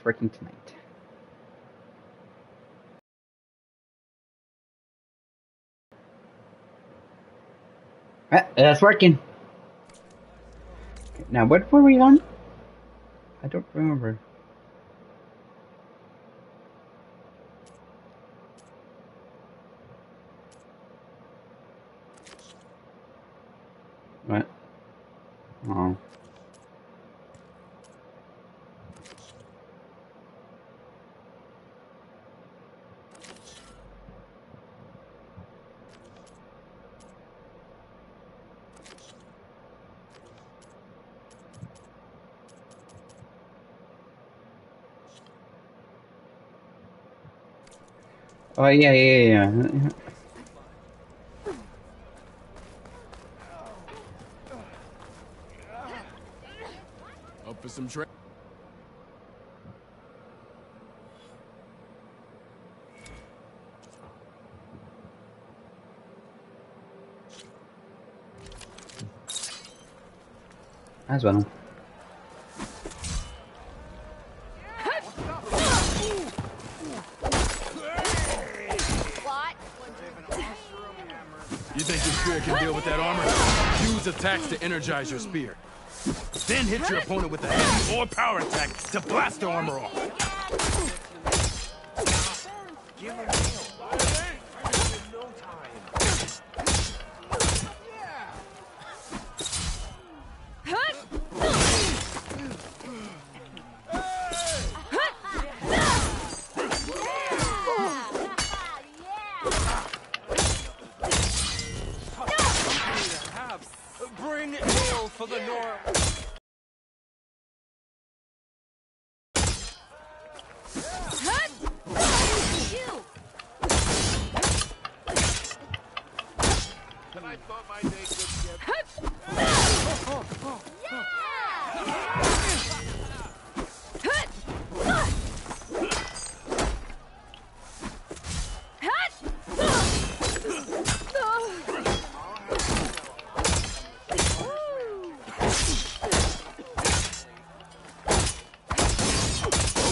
working tonight. It's working. Now, what were we on? I don't remember. What? Oh. Oh, yeah. Up for some trade. As well. You think your spear can deal with that armor? Use attacks to energize your spear. Then hit your opponent with a heavy or power attack to blast the armor off. Bring hail for the North. I thought my day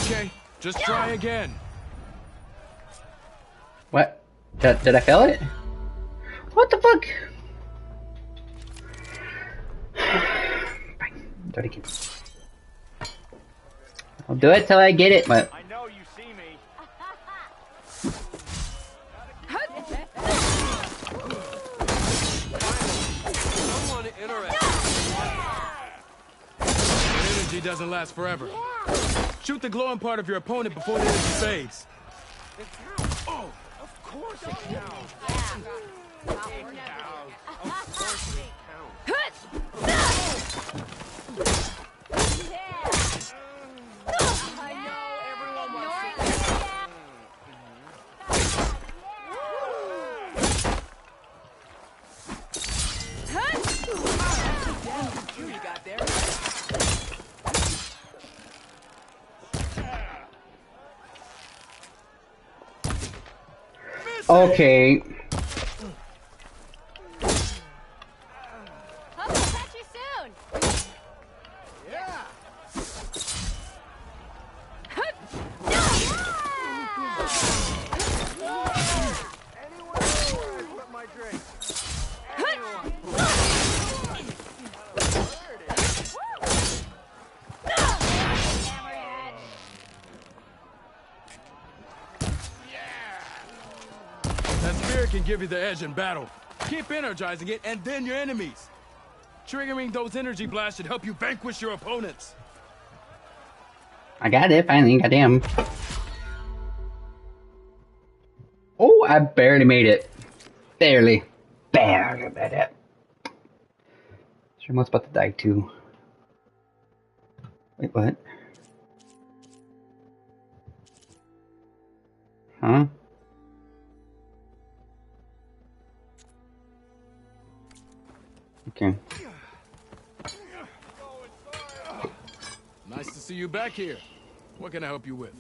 Okay, just try again. What? Did I fail it? What the fuck? Fine, do it again. I'll do it till I get it, but... I know you see me. Someone interested. That energy doesn't last forever. Shoot the glowing part of your opponent before the energy fades. It counts. Oh, of course it counts. It counts. Of course it I know everyone wants to. You got there. Okay. Hope I'll catch you soon. Yeah. Anyone but my drink. That spear can give you the edge in battle. Keep energizing it, and then your enemies. Triggering those energy blasts should help you vanquish your opponents. I got it, finally, goddamn. Oh, I barely made it. Barely made it. Someone's about to die too. Wait, what? Huh? Okay. Nice to see you back here. What can I help you with?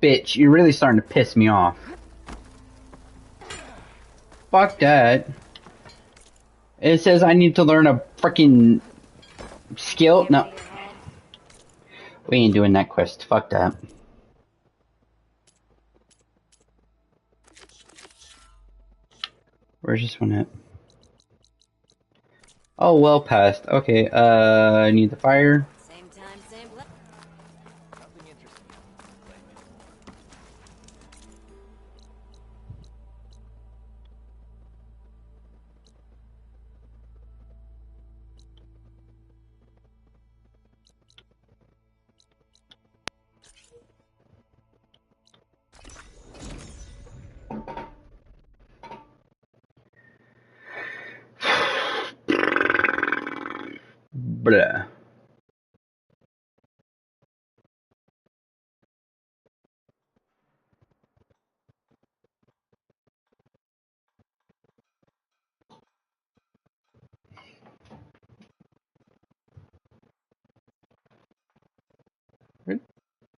Bitch, you're really starting to piss me off. Fuck that. It says I need to learn a freaking skill. No. We ain't doing that quest. Fuck that. Where's this one at? Oh, well past. Okay, I need the fire. Same time, same place. Nothing interesting. Blah.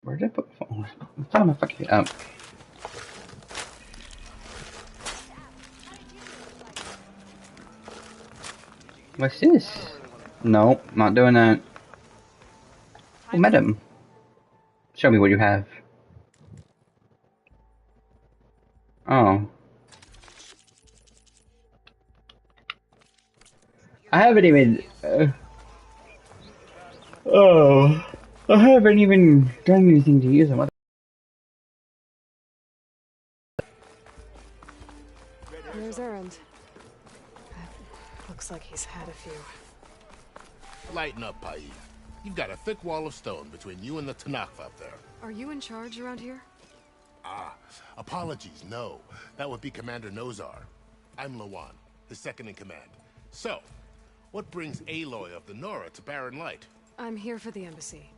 Where did I put my phone? I'm talking my fucking up. What's this? No, not doing that. Oh, madam. Show me what you have. Oh. I haven't even... oh. I haven't even done anything to use them. Where's Erend? Looks like he's had a few. Lighten up, Paid. You've got a thick wall of stone between you and the Tanakh up there. Are you in charge around here? Ah, apologies, no. That would be Commander Nozar. I'm Lawan, his second in command. So, what brings Aloy of the Nora to Barren Light? I'm here for the embassy.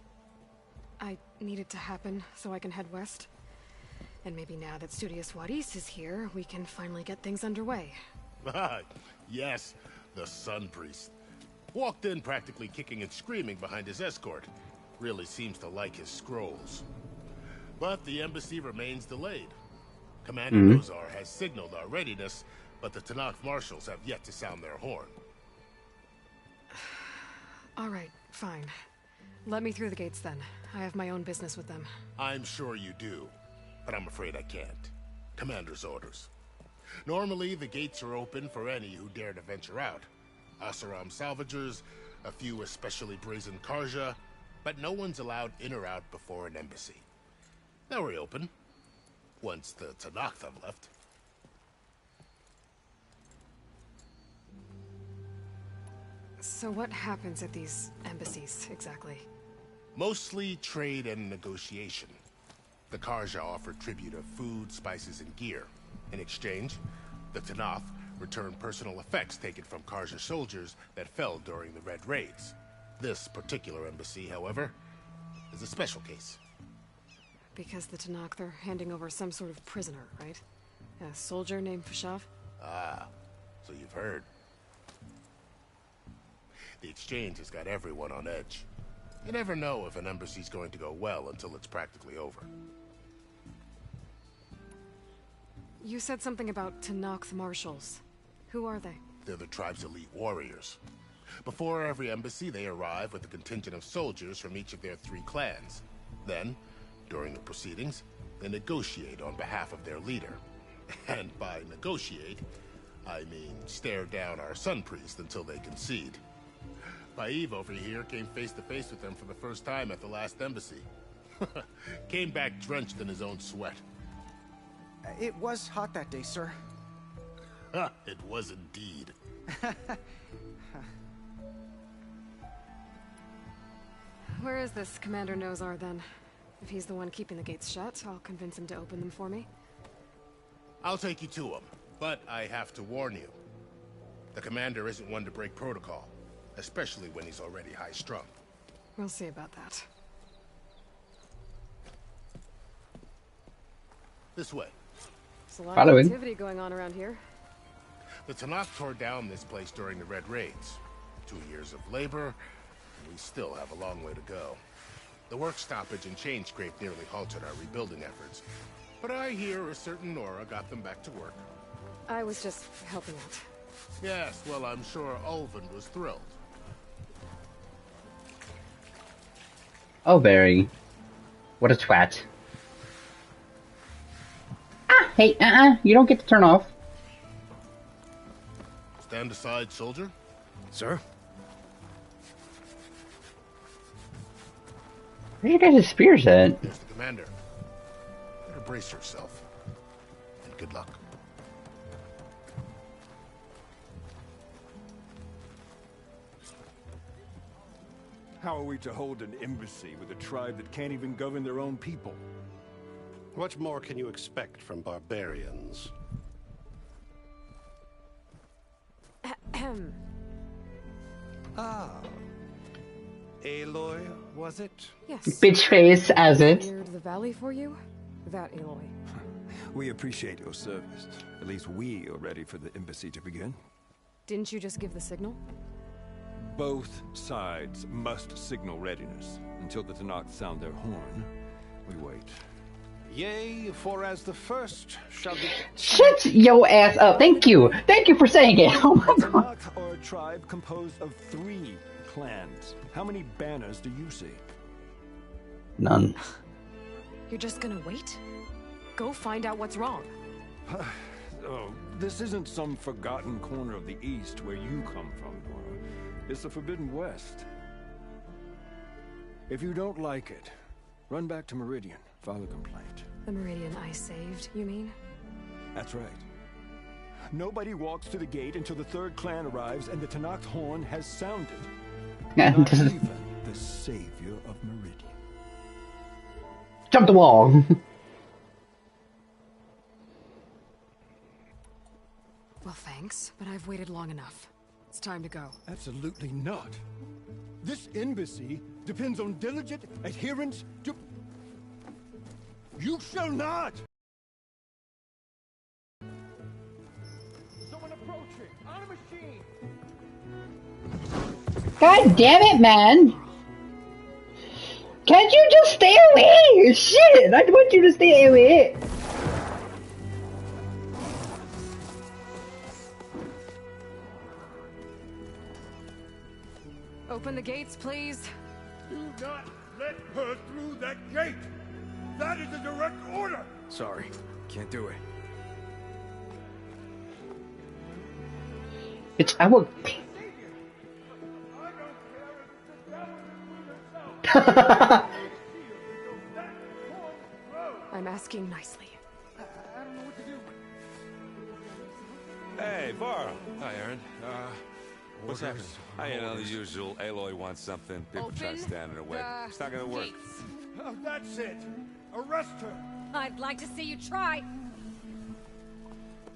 I need it to happen so I can head west. And maybe now that Studious Wadis is here, we can finally get things underway. Yes, the Sun Priest. Walked in practically kicking and screaming behind his escort. Really seems to like his scrolls. But the embassy remains delayed. Commander Nozar has signaled our readiness, but the Tanakh marshals have yet to sound their horn. All right, fine. Let me through the gates then. I have my own business with them. I'm sure you do, but I'm afraid I can't. Commander's orders. Normally, the gates are open for any who dare to venture out. Asaram salvagers, a few especially brazen Karja, but no one's allowed in or out before an embassy. Now we're open, once the Tanakh have left. So what happens at these embassies, exactly? Mostly trade and negotiation. The Karja offer tribute of food, spices, and gear. In exchange, the Tanakh return personal effects taken from Karja soldiers that fell during the Red Raids. This particular embassy, however, is a special case. Because the Tanakh, they're handing over some sort of prisoner, right? A soldier named Fashav? Ah, so you've heard. The exchange has got everyone on edge. You never know if an embassy's going to go well until it's practically over. You said something about Tanakh marshals. Who are they? They're the tribe's elite warriors. Before every embassy, they arrive with a contingent of soldiers from each of their 3 clans. Then, during the proceedings, they negotiate on behalf of their leader. And by negotiate, I mean stare down our Sun Priest until they concede. Paev over here came face to face with them for the first time at the last embassy. Came back drenched in his own sweat. It was hot that day, sir. It was indeed. Where is this Commander Nozar, then? If he's the one keeping the gates shut, I'll convince him to open them for me. I'll take you to him, but I have to warn you. The commander isn't one to break protocol, especially when he's already high-strung. We'll see about that. This way. There's a lot Following. of activity going on around here. The Tanakh tore down this place during the Red Raids. 2 years of labor, and we still have a long way to go. The work stoppage and chain scrape nearly halted our rebuilding efforts. But I hear a certain Nora got them back to work. I was just helping out. Yes, well, I'm sure Ulvin was thrilled. Oh, very. What a twat. Ah, hey, you don't get to turn off. Stand aside, soldier. Sir? Where you guys' spears at? There's the commander. Better brace yourself. And good luck. How are we to hold an embassy with a tribe that can't even govern their own people? What more can you expect from barbarians? Ah. Aloy, was it? Yes. Bitch face as it. Cleared the valley for you? That Aloy. We appreciate your service. At least we are ready for the embassy to begin. Didn't you just give the signal? Both sides must signal readiness. Until the Tenakth sound their horn, we wait. Yea, for as the first shall be... Shut your ass up. Thank you. Thank you for saying it. Oh my The god. Tenakth are a tribe composed of 3 clans. How many banners do you see? None. You're just gonna wait? Go find out what's wrong. Oh, this isn't some forgotten corner of the East where you come from, Nora. It's the Forbidden West. If you don't like it, run back to Meridian, file a complaint. The Meridian I saved, you mean? That's right. Nobody walks to the gate until the 3rd clan arrives and the Tenakth horn has sounded. Not even the savior of Meridian. Jump the wall. Well, thanks, but I've waited long enough. It's time to go. Absolutely not. This embassy depends on diligent adherence to... You shall not! Someone approaching! On a machine! God damn it, man. Can't you just stay away? Shit, I want you to stay away. Open the gates, please. Do not let her through that gate! That is a direct order! Sorry, can't do it. Bitch, I will. I'm asking nicely. Hey, Varl. Hi, Aaron. What's happening? You know, the usual. Aloy wants something. People try to stand in her way. It's not gonna work. Oh, that's it! Arrest her! I'd like to see you try.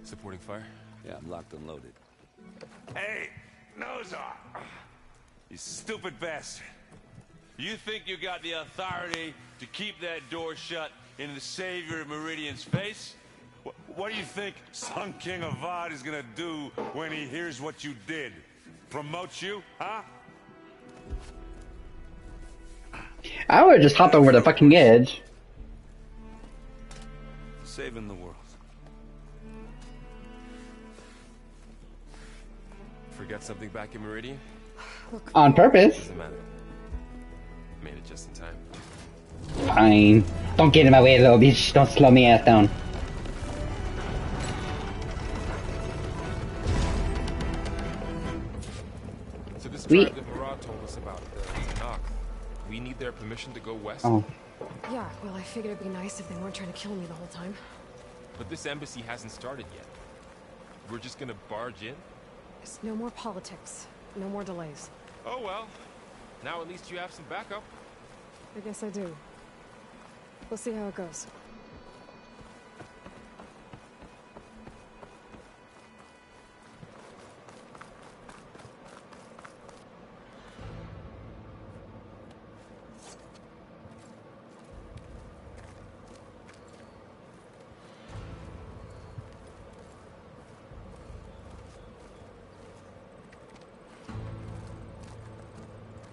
Supporting fire? Yeah, I'm locked and loaded. Hey, Nozar! You stupid bastard. You think you got the authority to keep that door shut in the savior of Meridian's face? What do you think Sun King Avad is gonna do when he hears what you did? Promote you, huh? I would have just hopped over the fucking edge. Saving the world. Forget something back in Meridian? On purpose. Doesn't matter. Made it just in time. Fine. Don't get in my way, little bitch. Don't slow me ass down. So this We- tribe that Murad told us about, the Tenakth, we need their permission to go west? Oh. Yeah, well, I figured it'd be nice if they weren't trying to kill me the whole time. But this embassy hasn't started yet. We're just gonna barge in? There's no more politics. No more delays. Oh well. Now at least you have some backup. I guess I do. We'll see how it goes.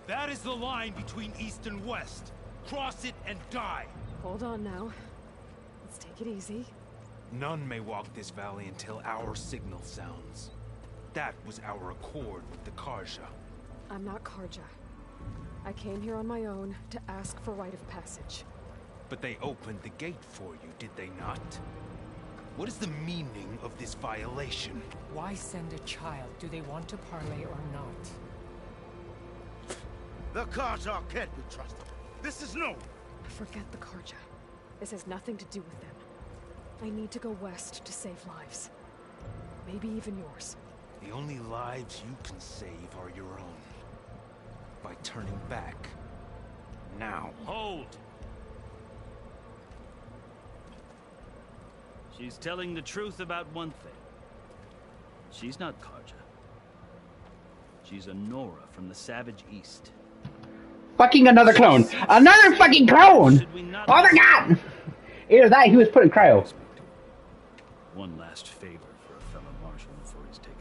That is the line between East and West. Cross it and die. Hold on now. Let's take it easy. None may walk this valley until our signal sounds. That was our accord with the Karja. I'm not Karja. I came here on my own to ask for rite of passage. But they opened the gate for you, did they not? What is the meaning of this violation? Why send a child? Do they want to parley or not? The Carja can't be trusted. This is no. Forget the Carja. This has nothing to do with them. I need to go west to save lives. Maybe even yours. The only lives you can save are your own. By turning back. Now. Hold! She's telling the truth about one thing. She's not Carja. She's a Nora from the Savage East. Fucking another clone! Another fucking clone! Oh my god! Either that, he was put in cryo. One last favor for a fellow marshal before he's taken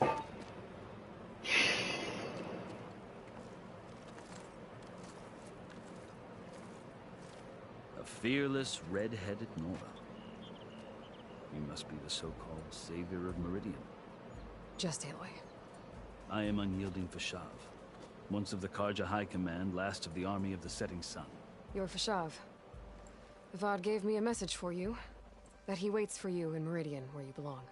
away. A fearless, red-headed Nora. You must be the so-called savior of Meridian. Just Aloy. I am Unyielding Fashav. Once of the Carja High Command, last of the Army of the Setting Sun. You're Fashav. Avad gave me a message for you. That he waits for you in Meridian, where you belong.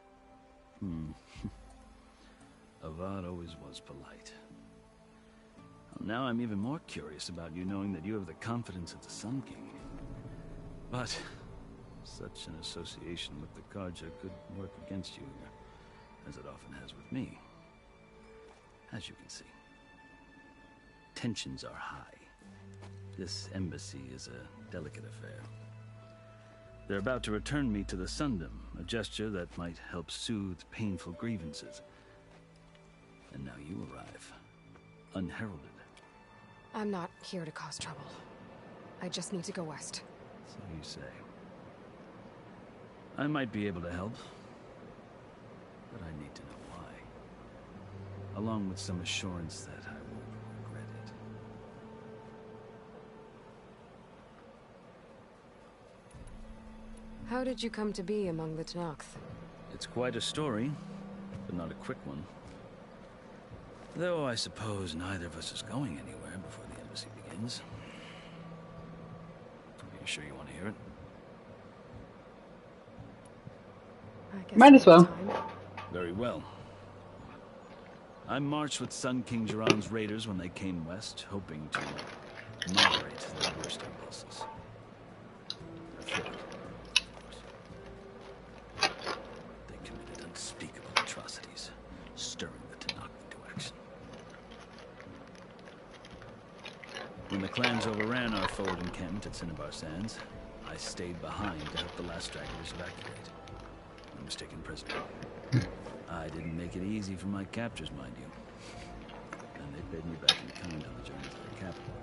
Avad always was polite. Well, now I'm even more curious about you knowing that you have the confidence of the Sun King. But such an association with the Carja could work against you, as it often has with me. As you can see. Tensions are high. This embassy is a delicate affair. They're about to return me to the Sundom, a gesture that might help soothe painful grievances. And now you arrive, unheralded. I'm not here to cause trouble. I just need to go west. So you say. I might be able to help, but I need to know why. Along with some assurance that I won't regret it. How did you come to be among the Tenakth? It's quite a story, but not a quick one. Though I suppose neither of us is going anywhere before the embassy begins. Are you sure you want to hear it? Might as well. Very well. I marched with Sun King Jiran's raiders when they came west, hoping to moderate their worst impulses. They committed unspeakable atrocities, stirring the Tenakth into action. When the clans overran our forward encampment at Cinnabar Sands, I stayed behind to help the last stragglers evacuate. I was taken prisoner. I didn't make it easy for my captors, mind you. And they paid me back in kind on the journey to the capital.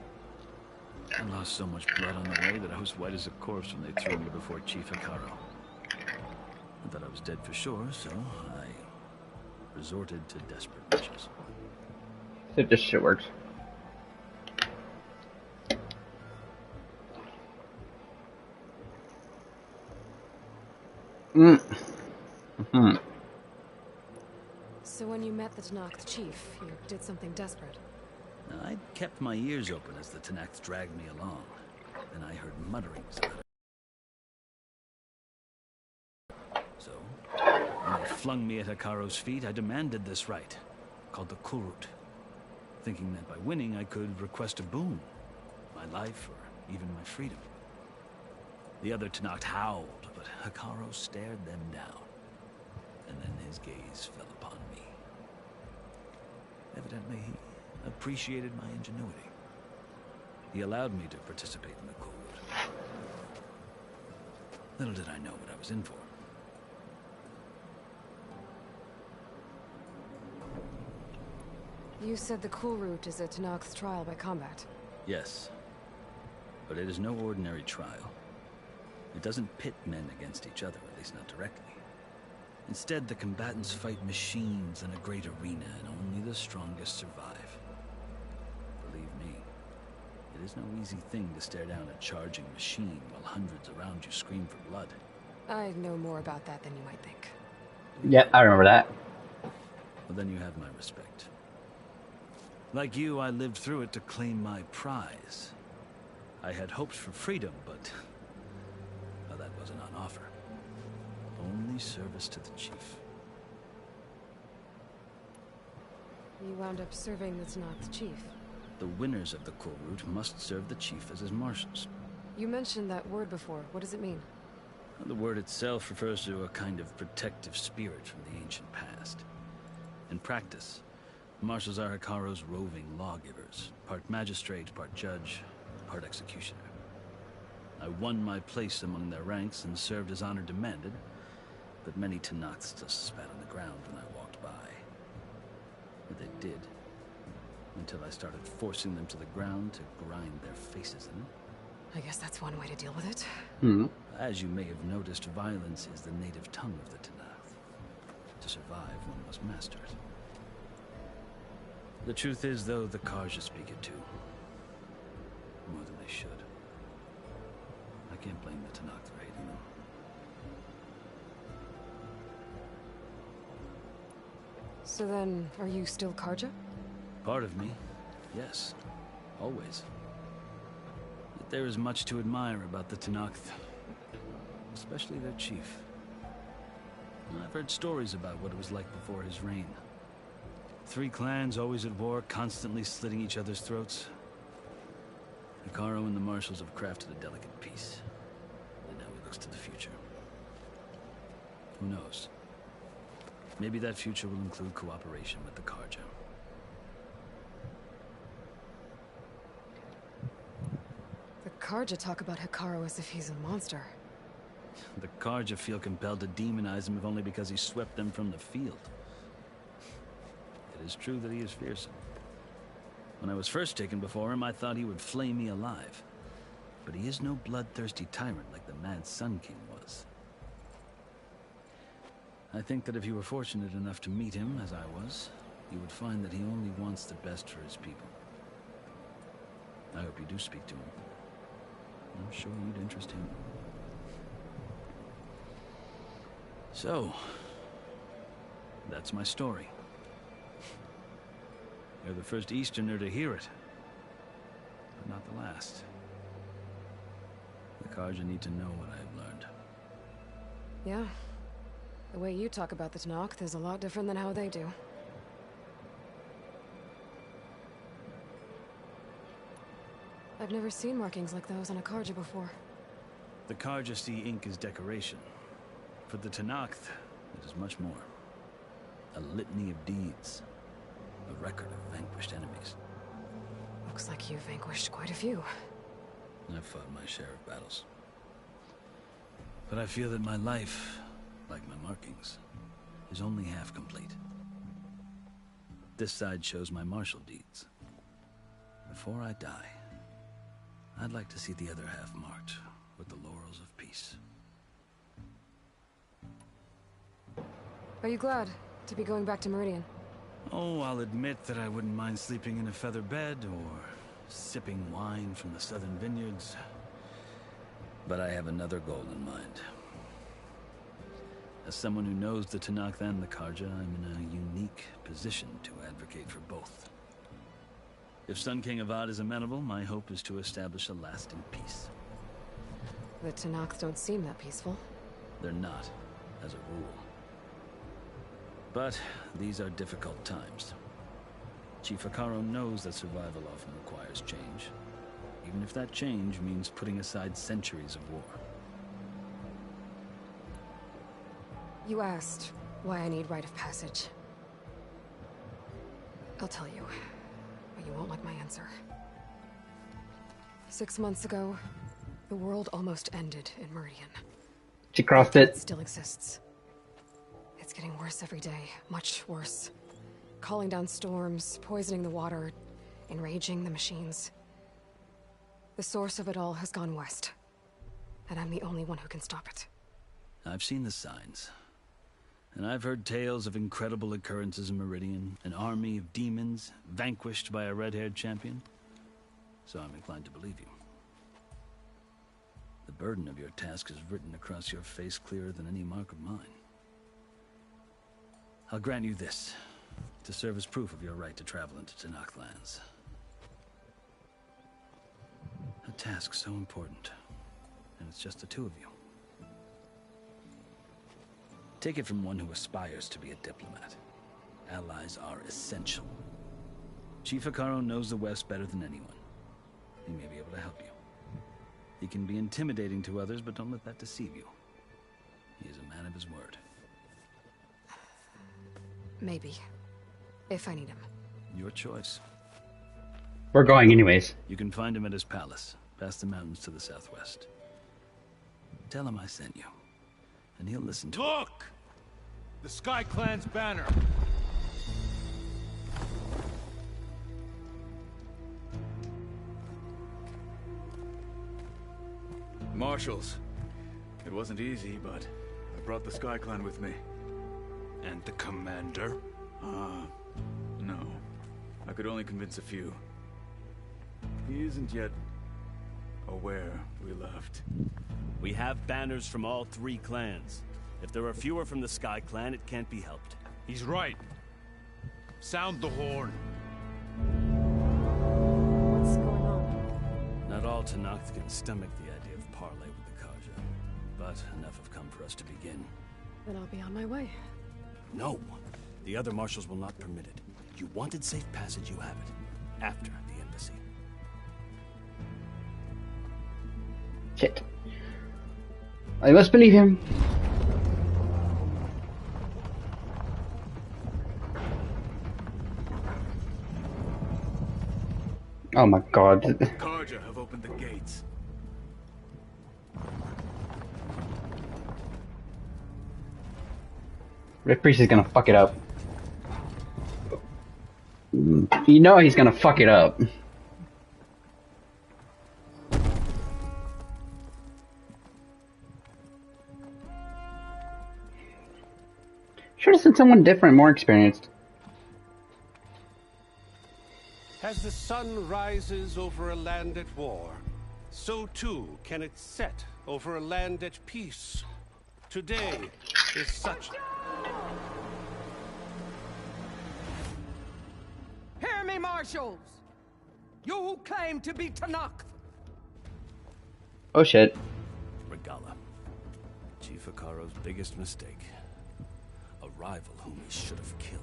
I lost so much blood on the way that I was white as a corpse when they threw me before Chief Hekarro. I thought I was dead for sure, so I resorted to desperate measures. It just shit works. So when you met the Tenakth chief, you did something desperate. I'd kept my ears open as the Tenakth dragged me along. Then I heard mutterings about it. So, when they flung me at Hekarro's feet, I demanded this right, called the Kulrut, thinking that by winning I could request a boon, my life or even my freedom. The other Tenakth howled, but Hekarro stared them down, and then his gaze fell upon me. Evidently, he appreciated my ingenuity. He allowed me to participate in the Kulrut. Little did I know what I was in for. You said the Kulrut is a Tenakth's trial by combat. Yes, but it is no ordinary trial. It doesn't pit men against each other, at least not directly. Instead, the combatants fight machines in a great arena, and only the strongest survive. Believe me, it is no easy thing to stare down a charging machine while hundreds around you scream for blood. I know more about that than you might think. Yep, I remember that. Well, then you have my respect. Like you, I lived through it to claim my prize. I had hopes for freedom, but well, that wasn't on offer. Only service to the chief. You wound up serving the Tenakth chief. The winners of the Kulrut must serve the chief as his marshals. You mentioned that word before. What does it mean? The word itself refers to a kind of protective spirit from the ancient past. In practice, marshals are Hekarro's roving lawgivers, part magistrate, part judge, part executioner. I won my place among their ranks and served as honor demanded, but many Tenakths still spat on the ground when I walked by. But they did, until I started forcing them to the ground to grind their faces in it. I guess that's one way to deal with it. As you may have noticed, violence is the native tongue of the Tenakth. To survive, one must master it. The truth is, though, the Carja speak it too. More than they should. I can't blame the Tenakth for hating them. So then, are you still Carja? Part of me, yes. Always. Yet there is much to admire about the Tenakth. Especially their chief. I've heard stories about what it was like before his reign. 3 clans always at war, constantly slitting each other's throats. Hekarro and the marshals have crafted a delicate peace. And now he looks to the future. Who knows? Maybe that future will include cooperation with the Carja. The Carja talk about Hekarro as if he's a monster. The Carja feel compelled to demonize him if only because he swept them from the field. It is true that he is fearsome. When I was first taken before him, I thought he would flay me alive. But he is no bloodthirsty tyrant like the Mad Sun King was. I think that if you were fortunate enough to meet him, as I was, you would find that he only wants the best for his people. I hope you do speak to him. I'm sure you'd interest him. So, that's my story. You're the first Easterner to hear it, but not the last. The Carja need to know what I have learned. Yeah. The way you talk about the Tenakth is a lot different than how they do. I've never seen markings like those on a Carja before. The Carja see ink as decoration. For the Tenakth, it is much more. A litany of deeds. A record of vanquished enemies. Looks like you've vanquished quite a few. I've fought my share of battles. But I feel that my life, like my markings, is only half complete. This side shows my martial deeds. Before I die, I'd like to see the other half marked with the laurels of peace. Are you glad to be going back to Meridian? Oh, I'll admit that I wouldn't mind sleeping in a feather bed or sipping wine from the southern vineyards. But I have another goal in mind. As someone who knows the Tenakth and the Carja, I'm in a unique position to advocate for both. If Sun King Avad is amenable, my hope is to establish a lasting peace. The Tenakth don't seem that peaceful. They're not, as a rule. But these are difficult times. Chief Hekarro knows that survival often requires change, even if that change means putting aside centuries of war. You asked why I need rite of passage. I'll tell you, but you won't like my answer. 6 months ago, the world almost ended in Meridian. She crossed it. It still exists. It's getting worse every day, much worse. Calling down storms, poisoning the water, enraging the machines. The source of it all has gone west, and I'm the only one who can stop it. I've seen the signs. And I've heard tales of incredible occurrences in Meridian, an army of demons vanquished by a red-haired champion. So I'm inclined to believe you. The burden of your task is written across your face clearer than any mark of mine. I'll grant you this. to serve as proof of your right to travel into Tenakth lands. A task so important, and it's just the two of you. Take it from one who aspires to be a diplomat. Allies are essential. Chief Hekarro knows the West better than anyone. He may be able to help you. He can be intimidating to others, but don't let that deceive you. He is a man of his word. Maybe. If I need him. Your choice. We're going anyways. You can find him at his palace, past the mountains to the southwest. Tell him I sent you, and he'll listen to Look! The Sky Clan's banner. Marshals. It wasn't easy, but I brought the Sky Clan with me. And the commander? No. I could only convince a few. He isn't yet aware we left. We have banners from all 3 clans. If there are fewer from the Sky Clan, it can't be helped. He's right. Sound the horn. What's going on? Not all Tenakth can stomach the idea of parley with the Carja, but enough have come for us to begin. Then I'll be on my way. No. The other marshals will not permit it. You wanted safe passage, you have it. After the embassy. Shit. I must believe him. Oh my god. Carja have opened the gates. Red Priest is gonna fuck it up. You know he's gonna fuck it up. Should have sent someone different, more experienced. As the sun rises over a land at war, so too can it set over a land at peace. Today is such... Hear me, marshals! You who claim to be Tenakth! Oh shit. Regalla. Chief Hekarro's biggest mistake. A rival whom he should have killed.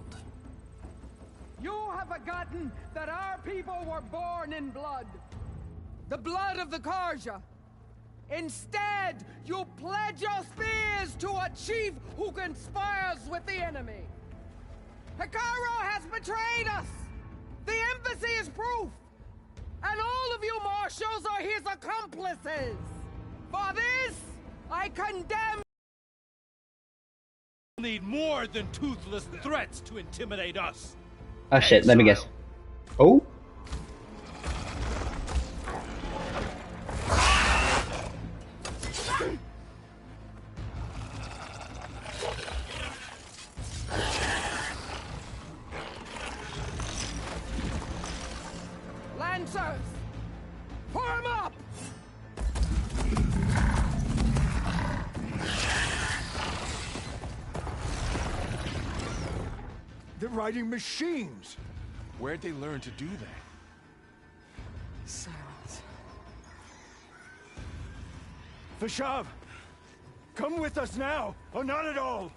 You have forgotten that our people were born in blood. The blood of the Carja. Instead, you pledge your spears to a chief who conspires with the enemy. Hekarro has betrayed us. The embassy is proof. And all of you marshals are his accomplices. For this, I condemn... Need more than toothless threats to intimidate us. Oh shit, let me guess. Oh? Lancers! Form up! They're riding machines. Where'd they learn to do that? Silence. Vashav! Come with us now, or not at all!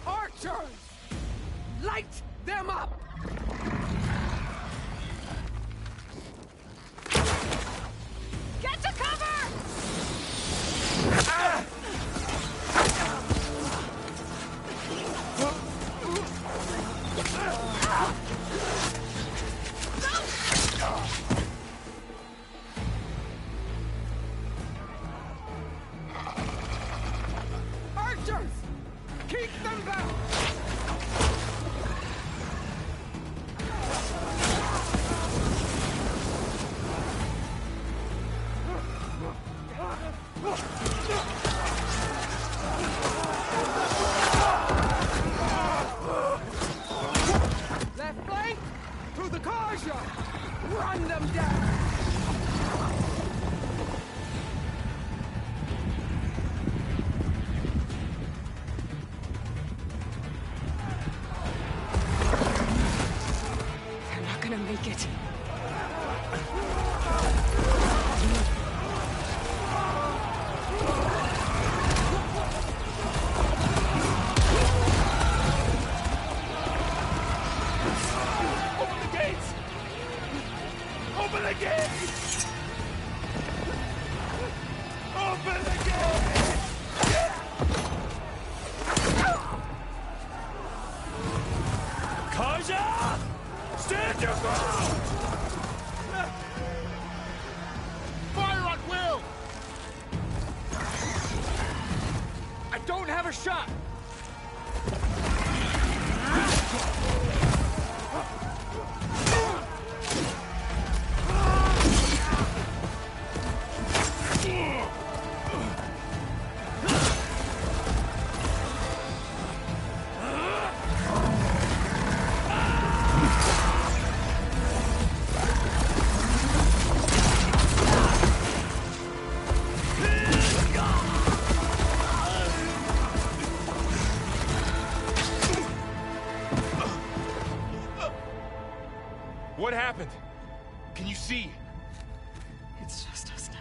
Archers! Light them up! Get to cover! Ah! Archers! Keep them back! don't have a shot! What happened? Can you see? It's just us now.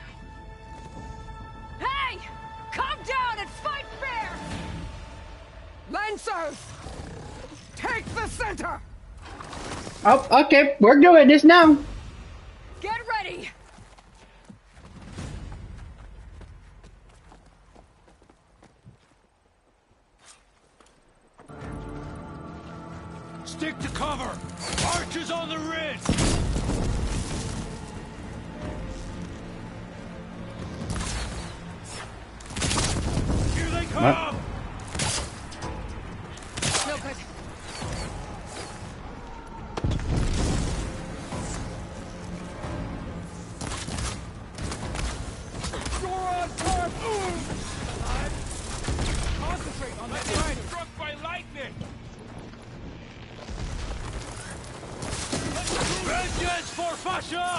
Hey! Calm down and fight fair! Lancers! Take the center! Oh, okay, we're doing this now. Get ready! Stick to cover! Archers on the ridge! Here they come! No good. You're on target! Concentrate on that rider! Struck by lightning! Vengeance for Fasha!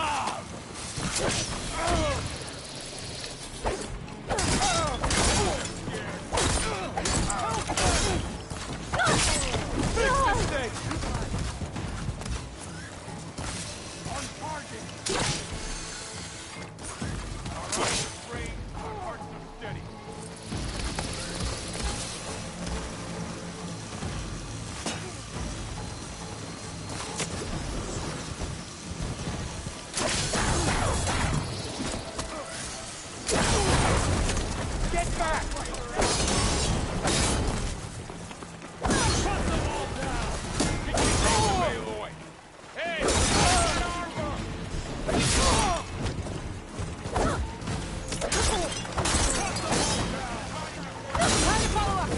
On target! Alright, train, our hearts are steady. Get back! Cut them all down! Aloy! Hey! Armor! Time to follow up!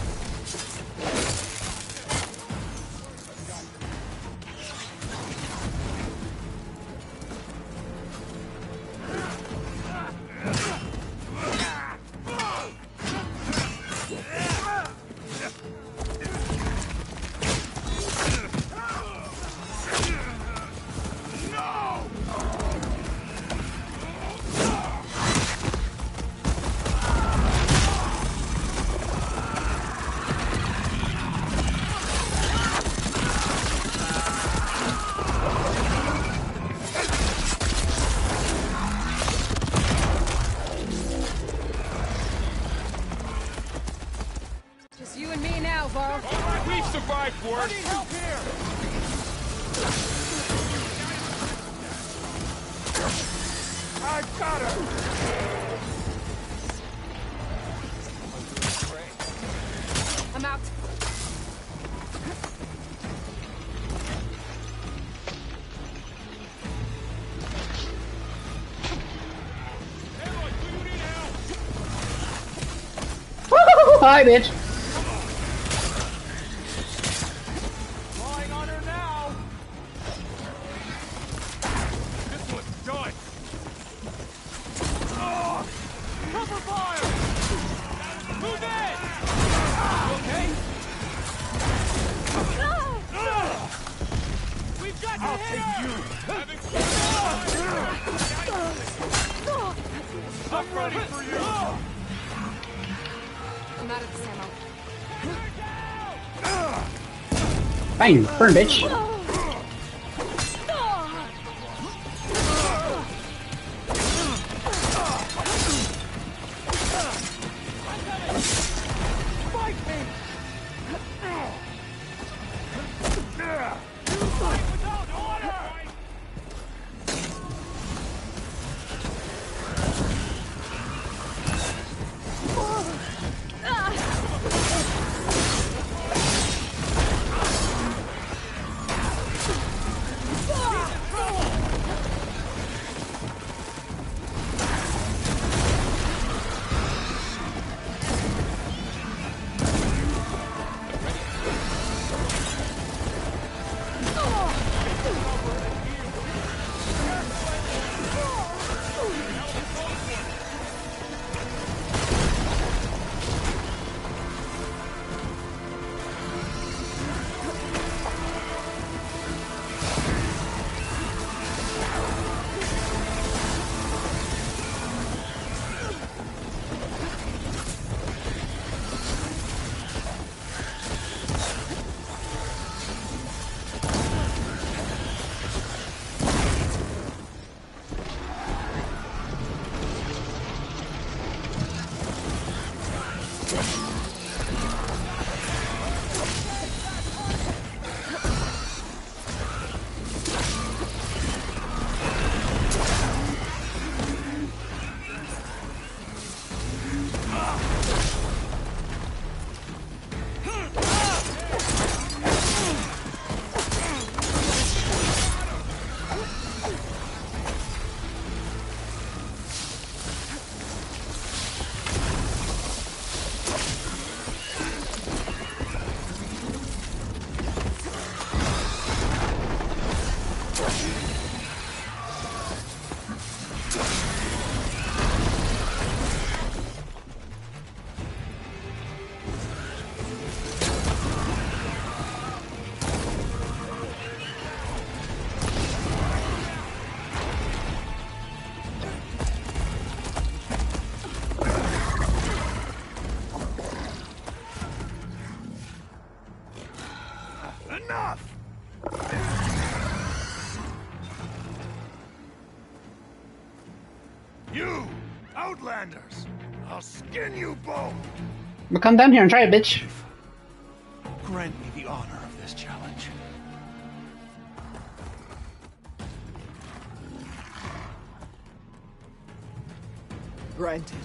Just you and me now, Varl. We've survived worse! I need help here! I've got her! I'm out. Hi, bitch. Flying on her now! This one's done! Oh! Cover fire! Who's that? Okay? We've got to hit her! I'm ready for you! I'm out of this ammo. Bang, burn, bitch. Fight me! Enough! You, Outlanders! I'll skin you both! But come down here and try it, bitch. Grant me the honor of this challenge. Granted.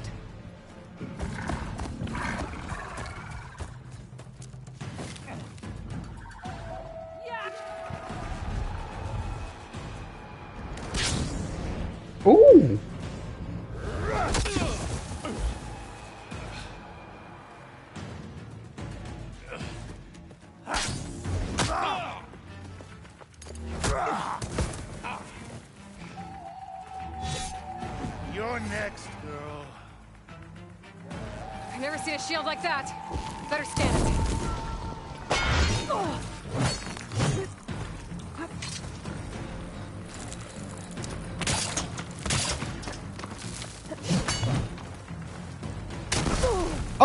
Ooh. You're next, girl. I've never seen a shield like that. Better scan it.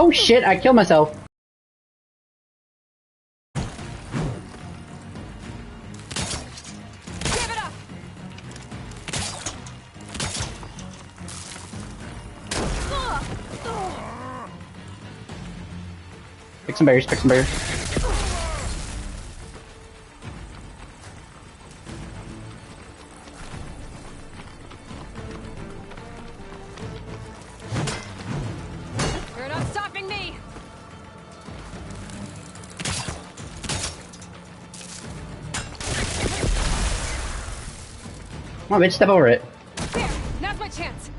Oh shit, I killed myself. Give it up. Pick some berries, pick some berries. You're not stopping me. Come on, bitch, step over it. There, now's my chance.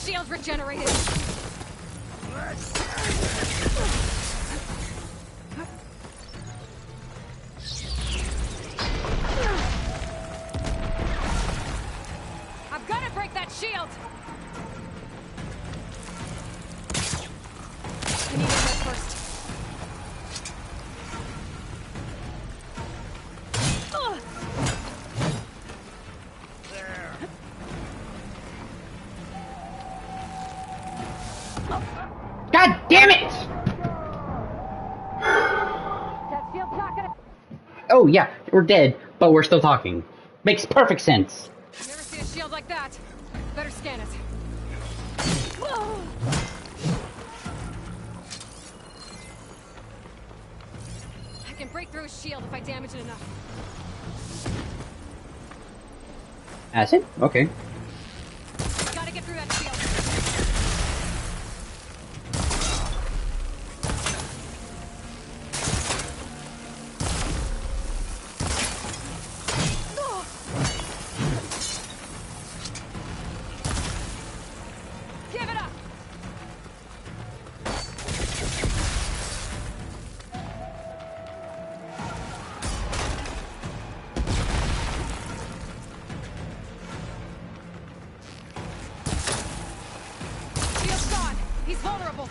Shield regenerated. I've got to break that shield. I need to go first. God damn it! That shield's not gonna. Oh yeah, we're dead, but we're still talking. Makes perfect sense. Never seen a shield like that. Better scan it. I can break through a shield if I damage it enough. Acid? Okay. Gotta get through that shield. Give it up! Shield's gone. He's vulnerable.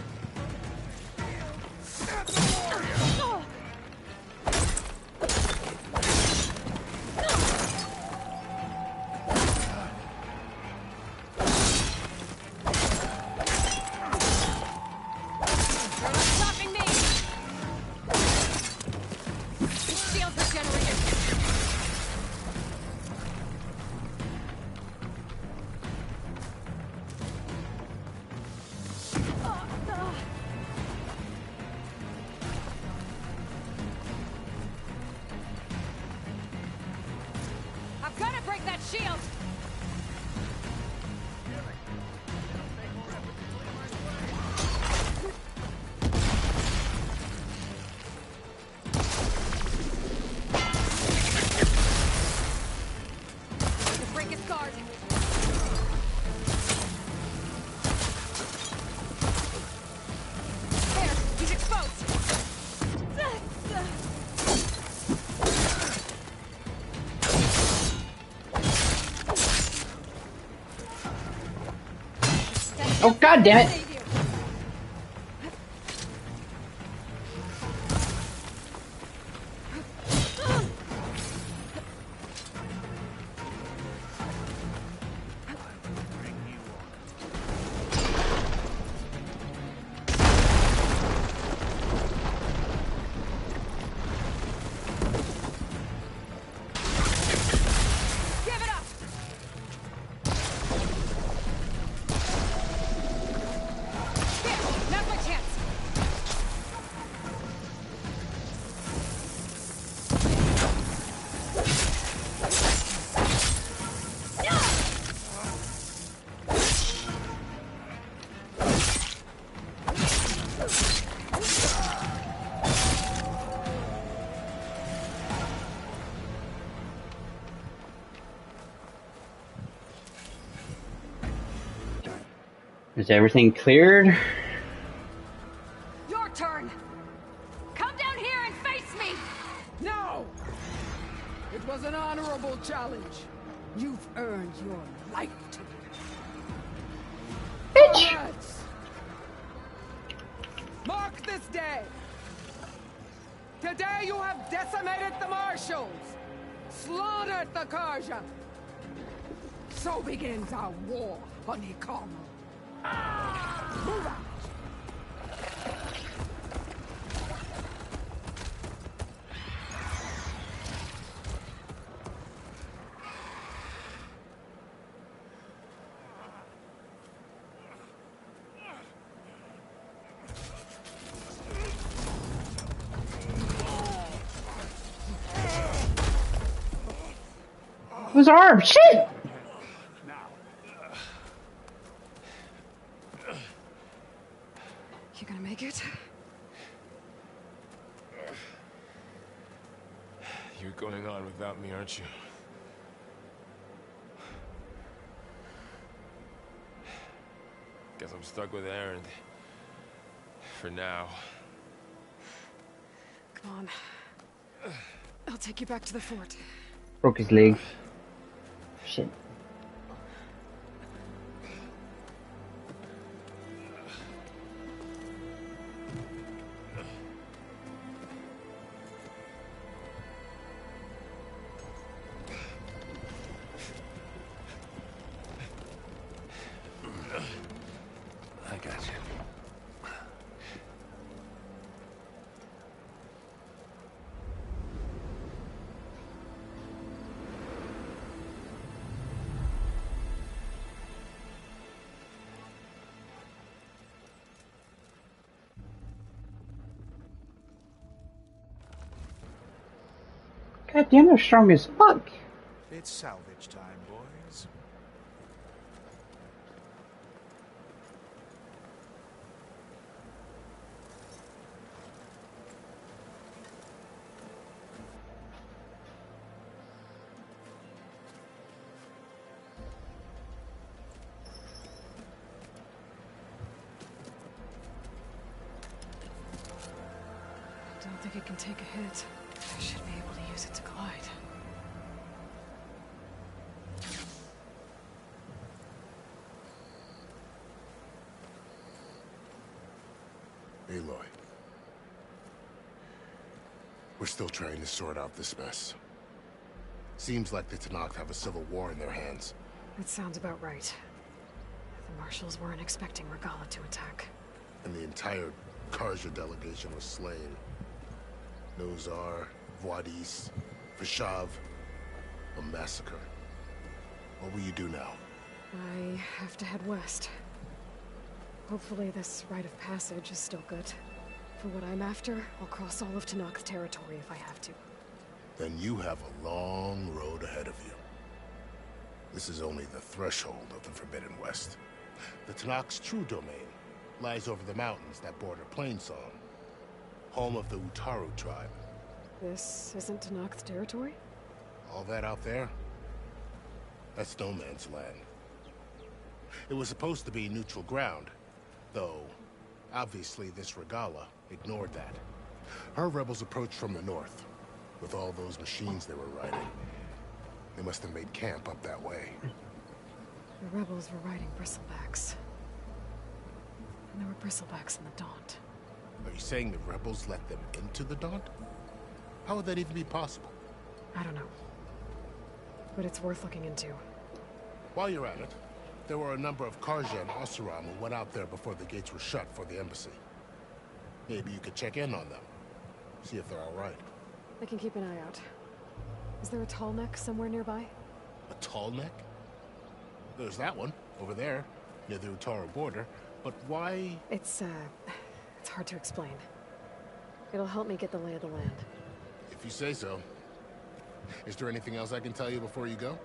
I'm gonna break that shield! Break its guard. There, he's exposed. Oh, God damn it! Is everything cleared? Your turn! Come down here and face me! No! It was an honorable challenge. You've earned your life to Bitch! Comrades, mark this day. Today you have decimated the Marshals, slaughtered the Karja. So begins our war, Honeycomb. Move out! Whose arm? Shit! You gonna make it? You're going on without me, aren't you? Guess I'm stuck with Erend. For now. Come on. I'll take you back to the fort. Broke his leg. Shit. I got you. God damn, they're strong as fuck. It's salvage time, boys. Don't think it can take a hit. I should be able to use it to glide. Aloy. We're still trying to sort out this mess. Seems like the Tenakth have a civil war in their hands. That sounds about right. The Marshals weren't expecting Regalla to attack. And the entire Karja delegation was slain. Nozar, Vuadis, Vishav. A massacre. What will you do now? I have to head west. Hopefully this rite of passage is still good. For what I'm after, I'll cross all of Tenakth territory if I have to. Then you have a long road ahead of you. This is only the threshold of the Forbidden West. The Tenakth's true domain lies over the mountains that border Plainsong, home of the Utaru tribe. This isn't Tenakth territory? All that out there? That's no man's land. It was supposed to be neutral ground, though obviously this Regalla ignored that. Her rebels approached from the north, with all those machines they were riding. They must have made camp up that way. The rebels were riding bristlebacks. And there were bristlebacks in the Daunt. Are you saying the rebels let them into the Daunt? How would that even be possible? I don't know. But it's worth looking into. While you're at it, there were a number of Carja and Oseram who went out there before the gates were shut for the embassy. Maybe you could check in on them. See if they're all right. I can keep an eye out. Is there a tall neck somewhere nearby? A tall neck? There's that one, over there, near the Utaru border. But why? It's hard to explain. It'll help me get the lay of the land. If you say so. Is there anything else I can tell you before you go?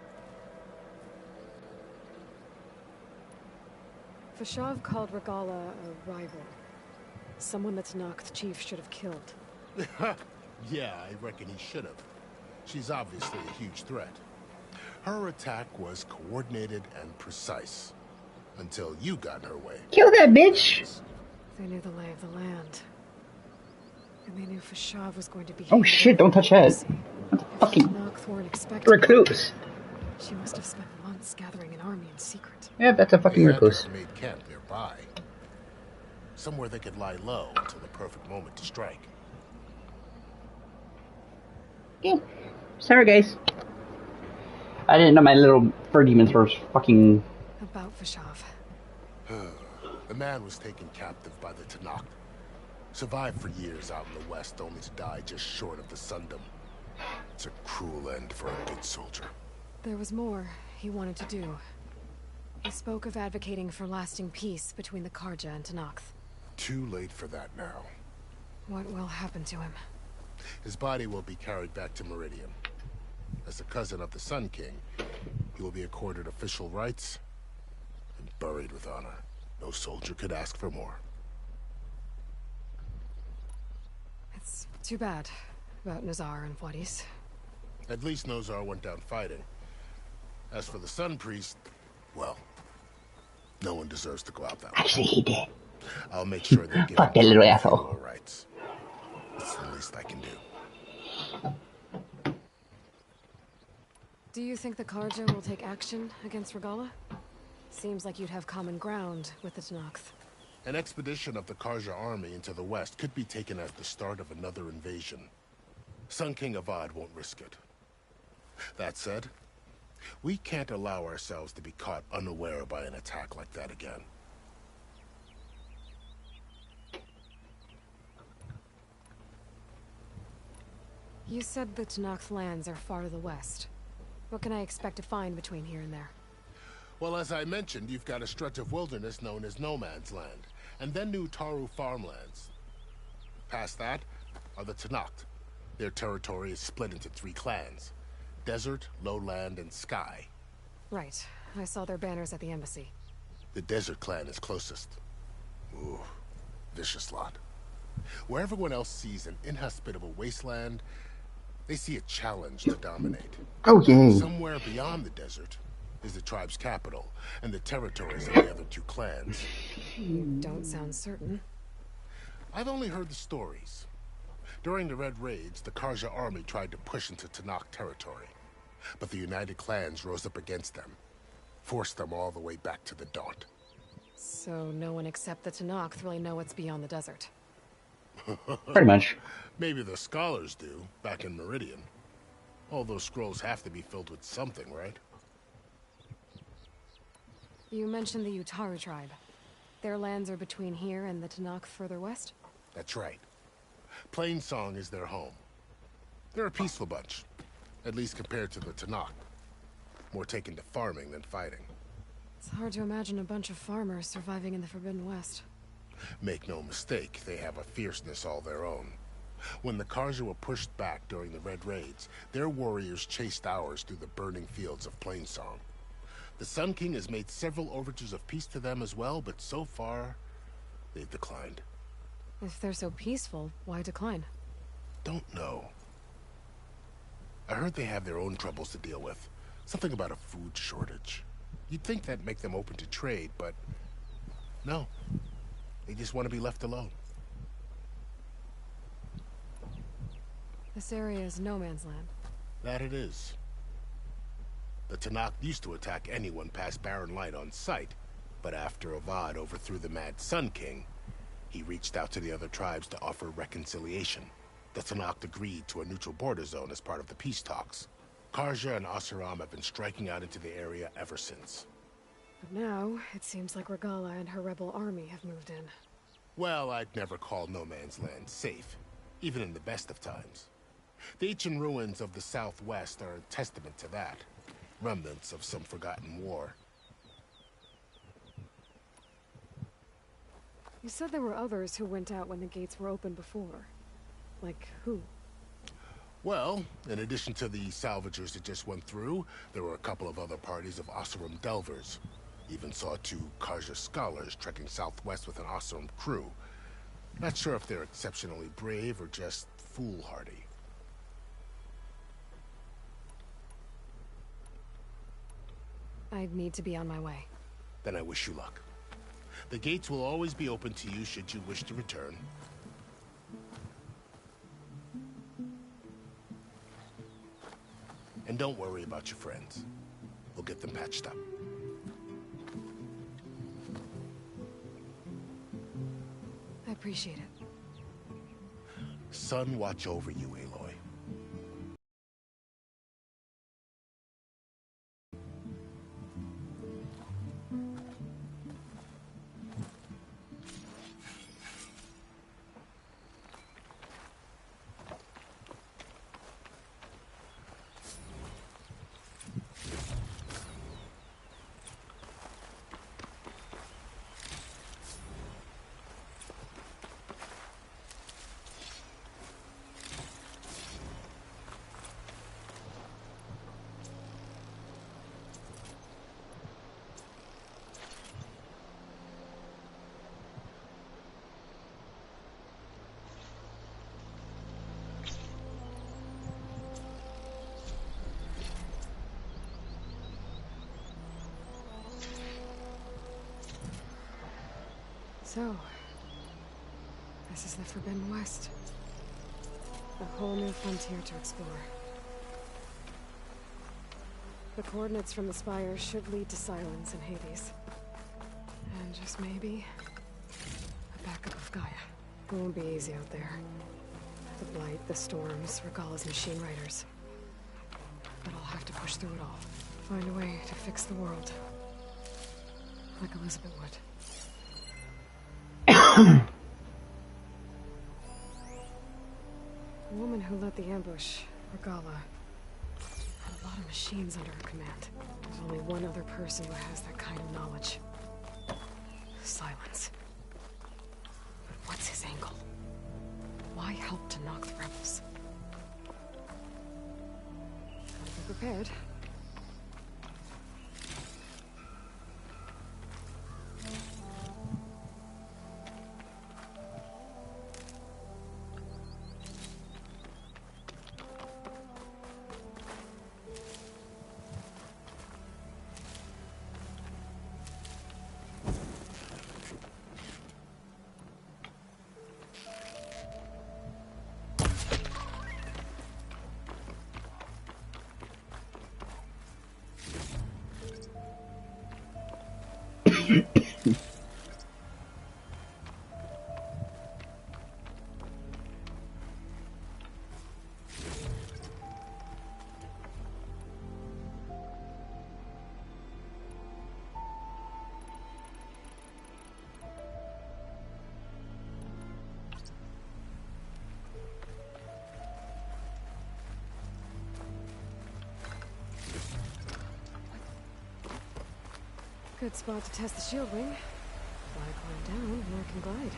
Fashav called Regalla a rival. Someone the Tenakth chief should have killed. Yeah, I reckon he should have. She's obviously a huge threat. Her attack was coordinated and precise. Until you got in her way. Kill that bitch! They knew the lay of the land. And they knew Fashav was going to be... Oh shit, don't touch that. What the fucking recluse. She must have spent months gathering an army in secret. Yeah, that's a fucking recluse. They made camp nearby. Somewhere they could lie low until the perfect moment to strike. Yeah. Sorry, guys. I didn't know my little fur demons were fucking... About Fashav. The man was taken captive by the Tenakth. Survived for years out in the west, only to die just short of the Sundom. It's a cruel end for a good soldier. There was more he wanted to do. He spoke of advocating for lasting peace between the Carja and Tenakth. Too late for that now. What will happen to him? His body will be carried back to Meridian. As a cousin of the Sun King, he will be accorded official rights and buried with honor. No soldier could ask for more. It's too bad about Nazar and Wadis. At least Nozar went down fighting. As for the Sun Priest, well, no one deserves to go out that way. Actually, he did. I'll make sure they give fuck that little asshole. Rights. It's the least I can do. Do you think the Carja will take action against Regalla? Seems like you'd have common ground with the Tenakth. An expedition of the Carja army into the west could be taken as the start of another invasion. Sun King Avad won't risk it. That said, we can't allow ourselves to be caught unaware by an attack like that again. You said the Tenakth lands are far to the west. What can I expect to find between here and there? Well, as I mentioned, you've got a stretch of wilderness known as No Man's Land, and then New Utaru farmlands. Past that are the Tenakth. Their territory is split into 3 clans: Desert, Lowland, and Sky. Right. I saw their banners at the embassy. The Desert clan is closest. Ooh, vicious lot. Where everyone else sees an inhospitable wasteland, they see a challenge to dominate. Oh, yay. Somewhere beyond the desert is the tribe's capital, and the territories of the other 2 clans. You don't sound certain. I've only heard the stories. During the Red Raids, the Carja army tried to push into Tenakth territory, but the United Clans rose up against them, forced them all the way back to the Daunt. So no one except the Tenakth really know what's beyond the desert. Pretty much. Maybe the scholars do, back in Meridian. All those scrolls have to be filled with something, right? You mentioned the Utaru tribe. Their lands are between here and the Tenakth further west? That's right. Plainsong is their home. They're a peaceful bunch, at least compared to the Tenakth. More taken to farming than fighting. It's hard to imagine a bunch of farmers surviving in the Forbidden West. Make no mistake, they have a fierceness all their own. When the Carja were pushed back during the Red Raids, their warriors chased ours through the burning fields of Plainsong. The Sun King has made several overtures of peace to them as well, but so far, they've declined. If they're so peaceful, why decline? Don't know. I heard they have their own troubles to deal with. Something about a food shortage. You'd think that'd make them open to trade, but no. They just want to be left alone. This area is no man's land. That it is. The Tenakth used to attack anyone past Barren Light on sight, but after Avad overthrew the Mad Sun King, he reached out to the other tribes to offer reconciliation. The Tenakth agreed to a neutral border zone as part of the peace talks. Carja and Oseram have been striking out into the area ever since. But now, it seems like Regalla and her rebel army have moved in. Well, I'd never call no man's land safe, even in the best of times. The ancient ruins of the Southwest are a testament to that. Remnants of some forgotten war. You said there were others who went out when the gates were open before. Like who? Well, in addition to the salvagers that just went through, there were a couple of other parties of Oseram delvers. Even saw 2 Carja scholars trekking southwest with an Oseram crew. Not sure if they're exceptionally brave or just foolhardy. I need to be on my way. Then I wish you luck. The gates will always be open to you should you wish to return. And don't worry about your friends. We'll get them patched up. I appreciate it. Sun watch over you, Aloy. So, this is the Forbidden West. A whole new frontier to explore. The coordinates from the spires should lead to Silence and Hades. And just maybe, a backup of Gaia. It won't be easy out there. The Blight, the Storms, Regalla's machine riders. But I'll have to push through it all. Find a way to fix the world. Like Elizabeth would. The woman who led the ambush, Regalla, had a lot of machines under her command. There's only one other person who has that kind of knowledge. Silence. But what's his angle? Why help to knock the rebels? Gotta be prepared. Good spot to test the shield wing. Why climb down when I can glide?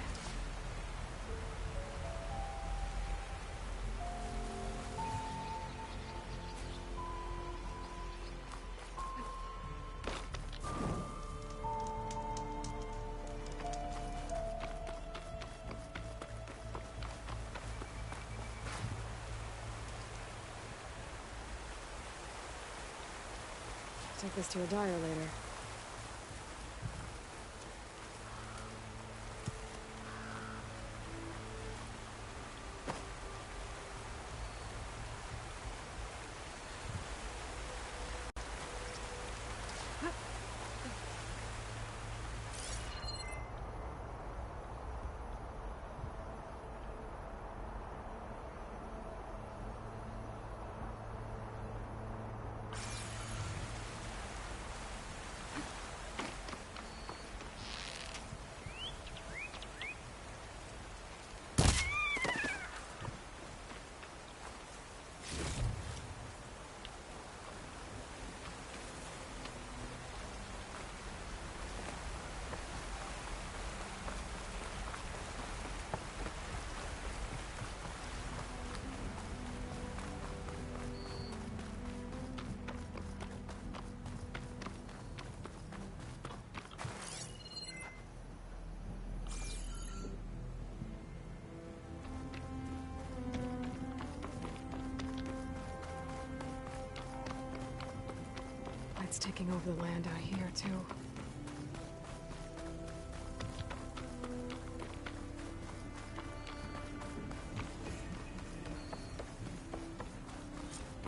Take this to a dyer later. It's taking over the land out here, too.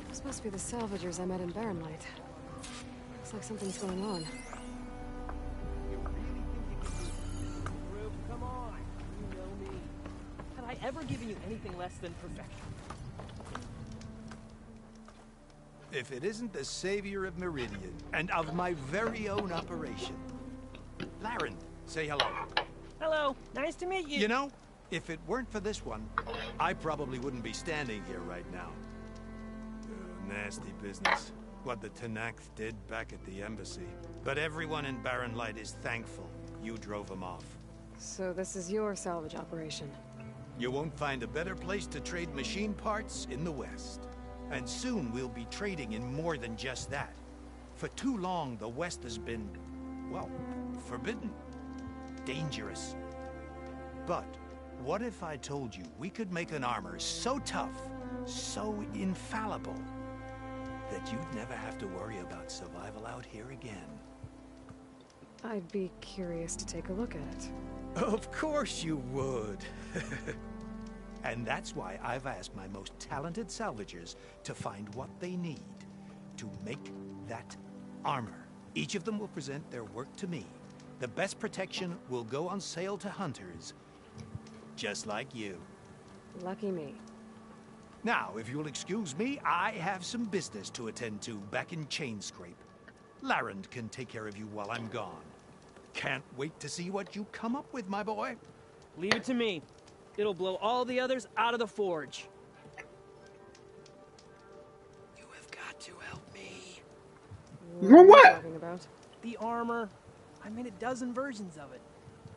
This must be the salvagers I met in Barren Light. Looks like something's going on. Come on, you know me. Have I ever given you anything less than perfection? If it isn't the savior of Meridian, and of my very own operation. Laren, say hello. Hello, nice to meet you. You know, if it weren't for this one, I probably wouldn't be standing here right now. Nasty business. What the Tenakth did back at the embassy. But everyone in Barren Light is thankful you drove them off. So this is your salvage operation? You won't find a better place to trade machine parts in the West. And soon we'll be trading in more than just that. For too long, the West has been, well, forbidden. Dangerous. But what if I told you we could make an armor so tough, so infallible, that you'd never have to worry about survival out here again? I'd be curious to take a look at it. Of course you would. And that's why I've asked my most talented salvagers to find what they need to make that armor. Each of them will present their work to me. The best protection will go on sale to hunters, just like you. Lucky me. Now, if you'll excuse me, I have some business to attend to back in Chainscrape. Laren can take care of you while I'm gone. Can't wait to see what you come up with, my boy. Leave it to me. It'll blow all the others out of the forge. You have got to help me. What are you talking about? The armor. I made a dozen versions of it,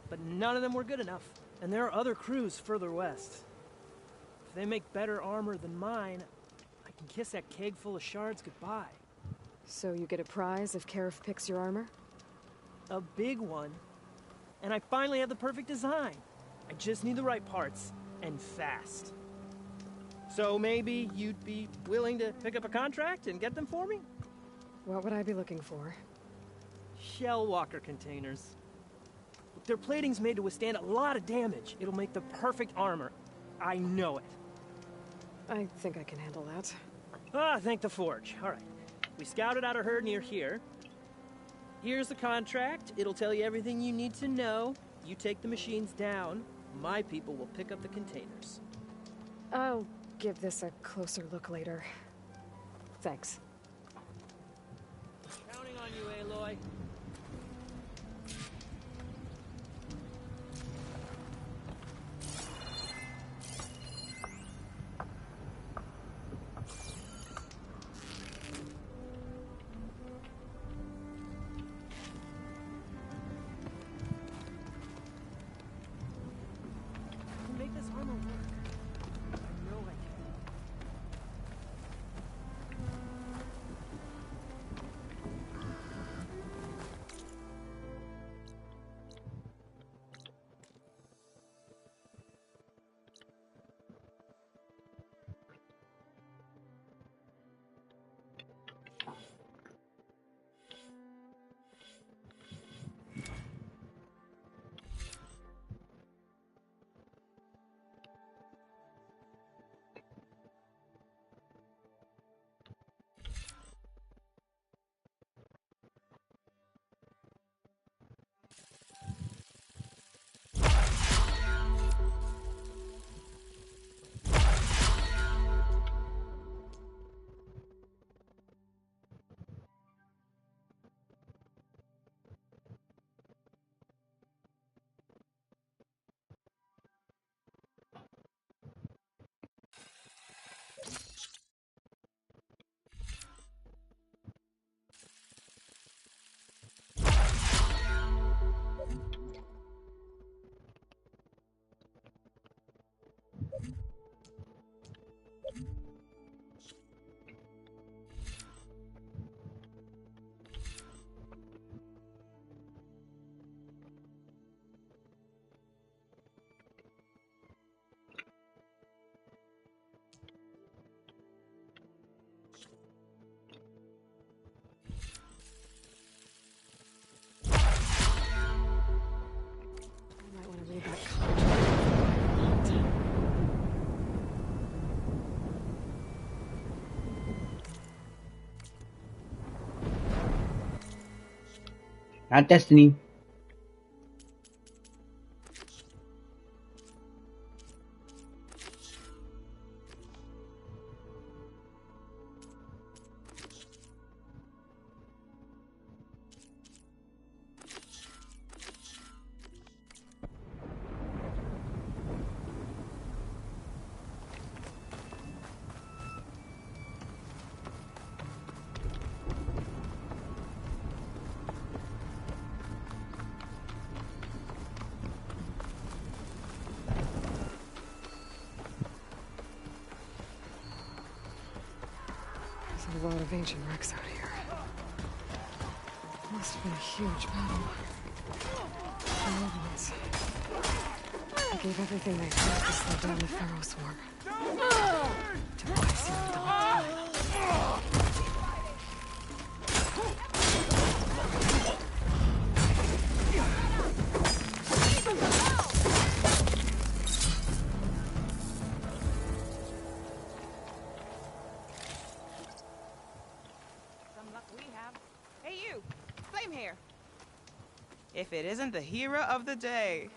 but none of them were good enough. And there are other crews further west. If they make better armor than mine, I can kiss that keg full of shards goodbye. So you get a prize if Karif picks your armor? A big one. And I finally have the perfect design. I just need the right parts, and fast. So maybe you'd be willing to pick up a contract and get them for me? What would I be looking for? Shell walker containers. Their plating's made to withstand a lot of damage. It'll make the perfect armor. I know it. I think I can handle that. Ah, thank the forge. All right. We scouted out a herd near here. Here's the contract. It'll tell you everything you need to know. You take the machines down. My people will pick up the containers. I'll give this a closer look later. Thanks. Counting on you, Aloy. Not Destiny. A lot of ancient wrecks out here. Must have been a huge battle. Ones. They gave everything they had to slow down the Pharaoh swarm. Twice in dawn. If it isn't the hero of the day.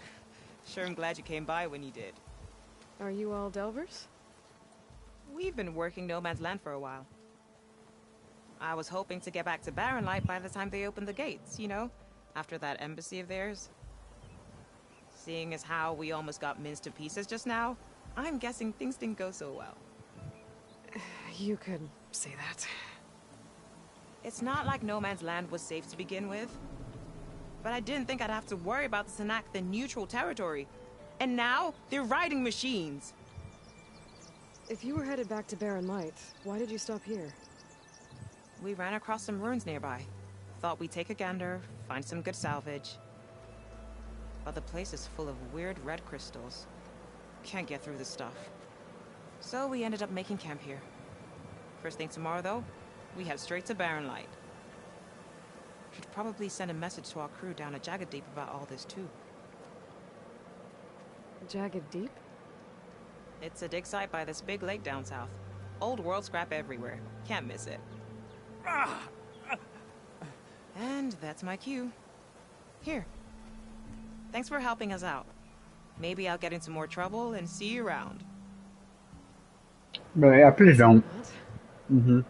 Sure, I'm glad you came by when you did. Are you all Delvers? We've been working No Man's Land for a while. I was hoping to get back to Barren Light by the time they opened the gates, you know? After that embassy of theirs. Seeing as how we almost got minced to pieces just now, I'm guessing things didn't go so well. You could say that. It's not like No Man's Land was safe to begin with. But I didn't think I'd have to worry about the Tenakth in neutral territory. And now, they're riding machines. If you were headed back to Barren Light, why did you stop here? We ran across some ruins nearby. Thought we'd take a gander, find some good salvage. But the place is full of weird red crystals. Can't get through this stuff. So we ended up making camp here. First thing tomorrow, though, we head straight to Barren Light. Should probably send a message to our crew down at Jagged Deep about all this, too. Jagged Deep? It's a dig site by this big lake down south. Old world scrap everywhere. Can't miss it. And that's my cue. Here. Thanks for helping us out. Maybe I'll get into more trouble and see you around. But yeah, please don't. Mm-hmm.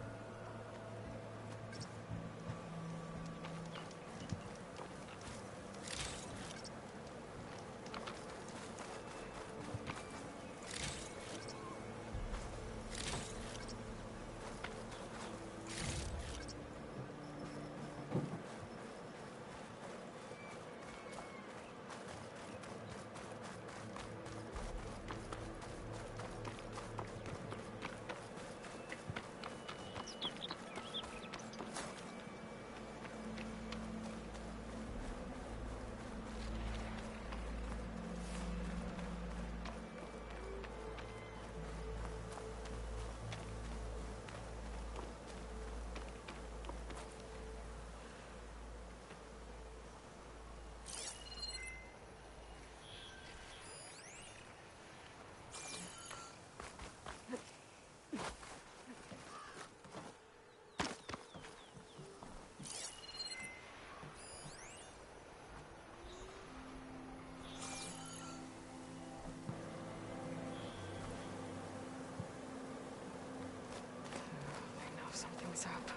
Something's up.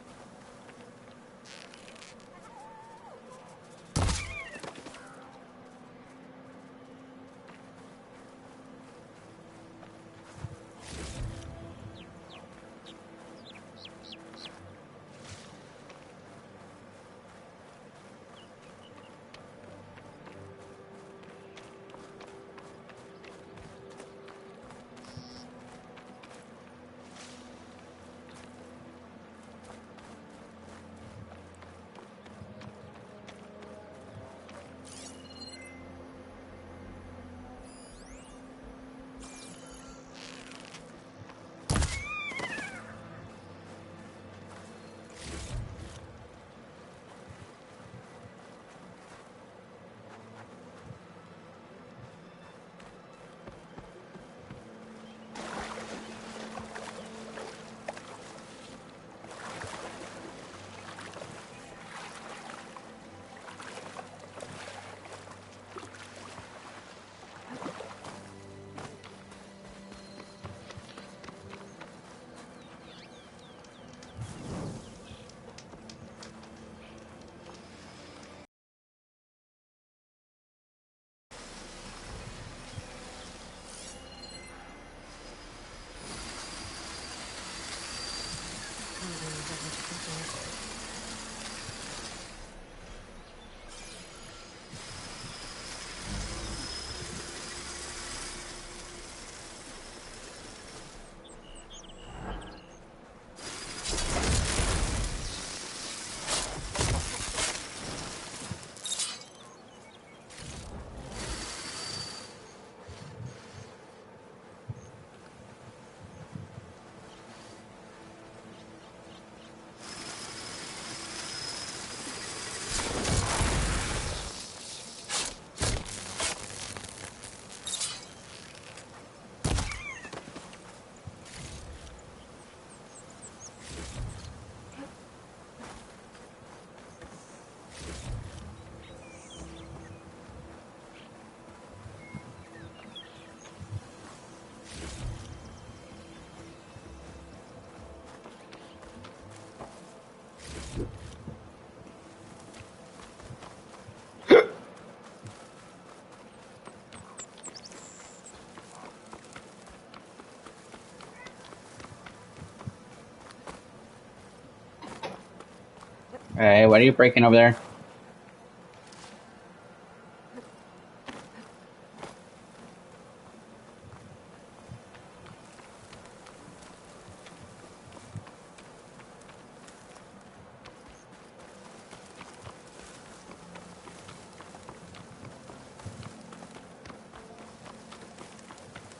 Hey, what are you breaking over there?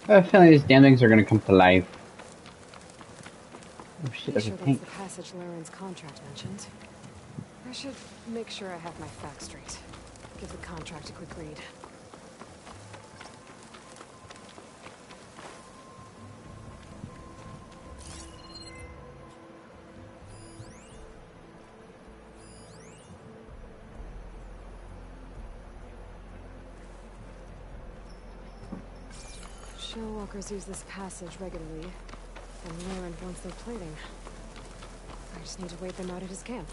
I have a feeling these damn things are gonna come to life. Oh shit, there's a That's tank. the passage Laren's contract mentioned. I should make sure I have my facts straight. Give the contract a quick read. Shellwalkers use this passage regularly, and Laren wants their plating. I just need to wait them out at his camp.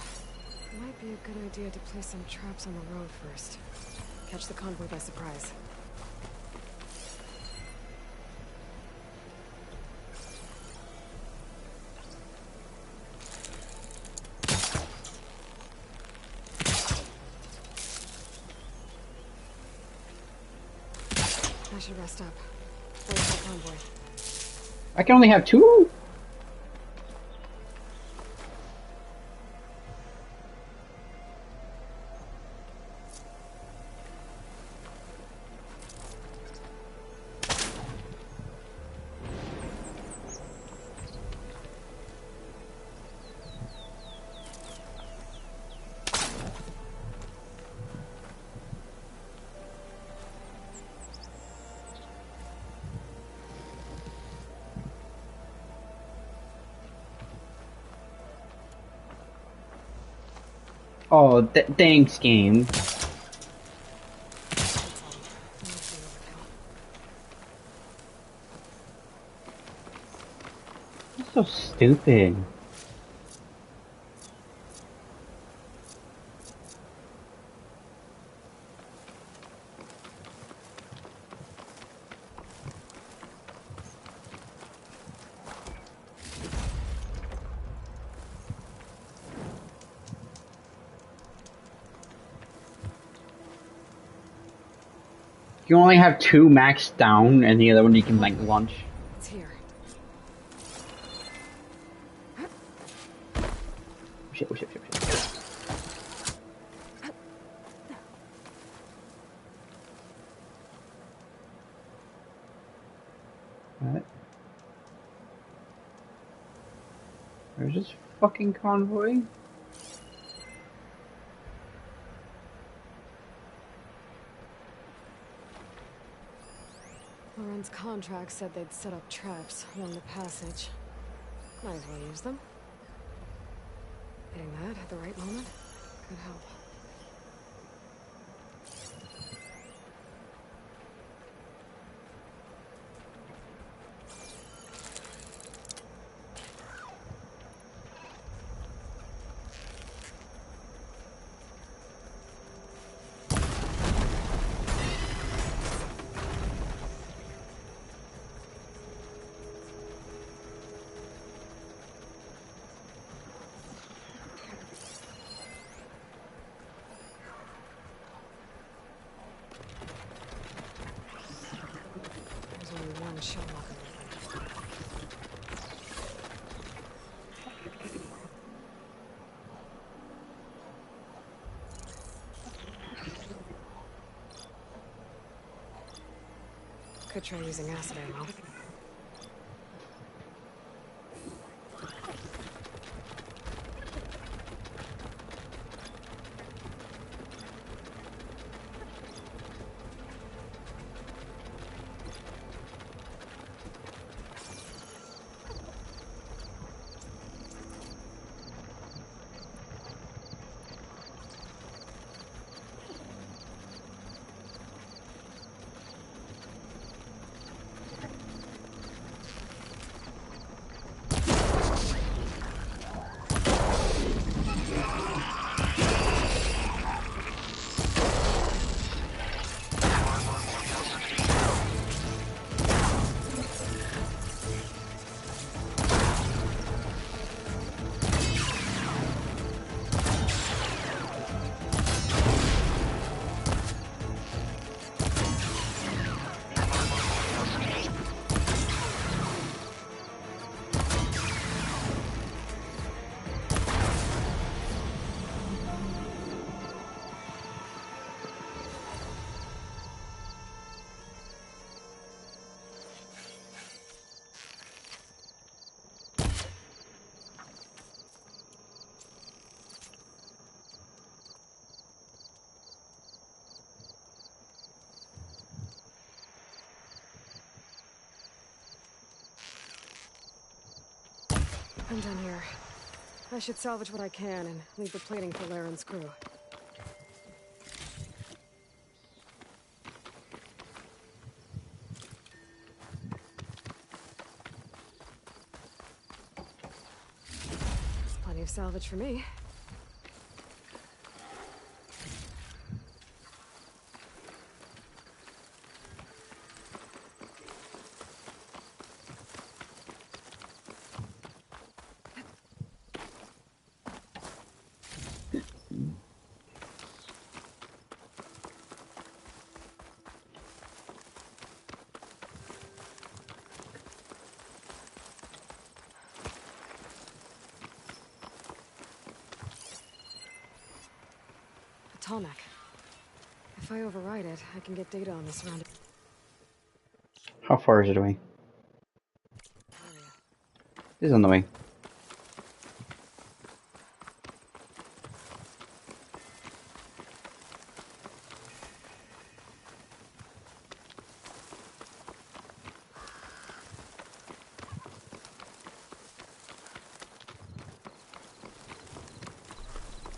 Might be a good idea to place some traps on the road first. Catch the convoy by surprise. I should rest up. Wait for the convoy. I can only have two? Oh, thanks, game. That's so stupid. You only have two maxed down, and the other one you can like launch. It's here. Shit, shit, shit, shit. Alright. Where's this fucking convoy? Laren's contract said they'd set up traps along the passage. Might as well use them. Hitting that at the right moment could help. Could try using acid ammo. I'm done here. I should salvage what I can and leave the plating for Laren's crew. There's plenty of salvage for me. Tallneck. If I override it, I can get data on the surrounding. How far is it away? It is on the way.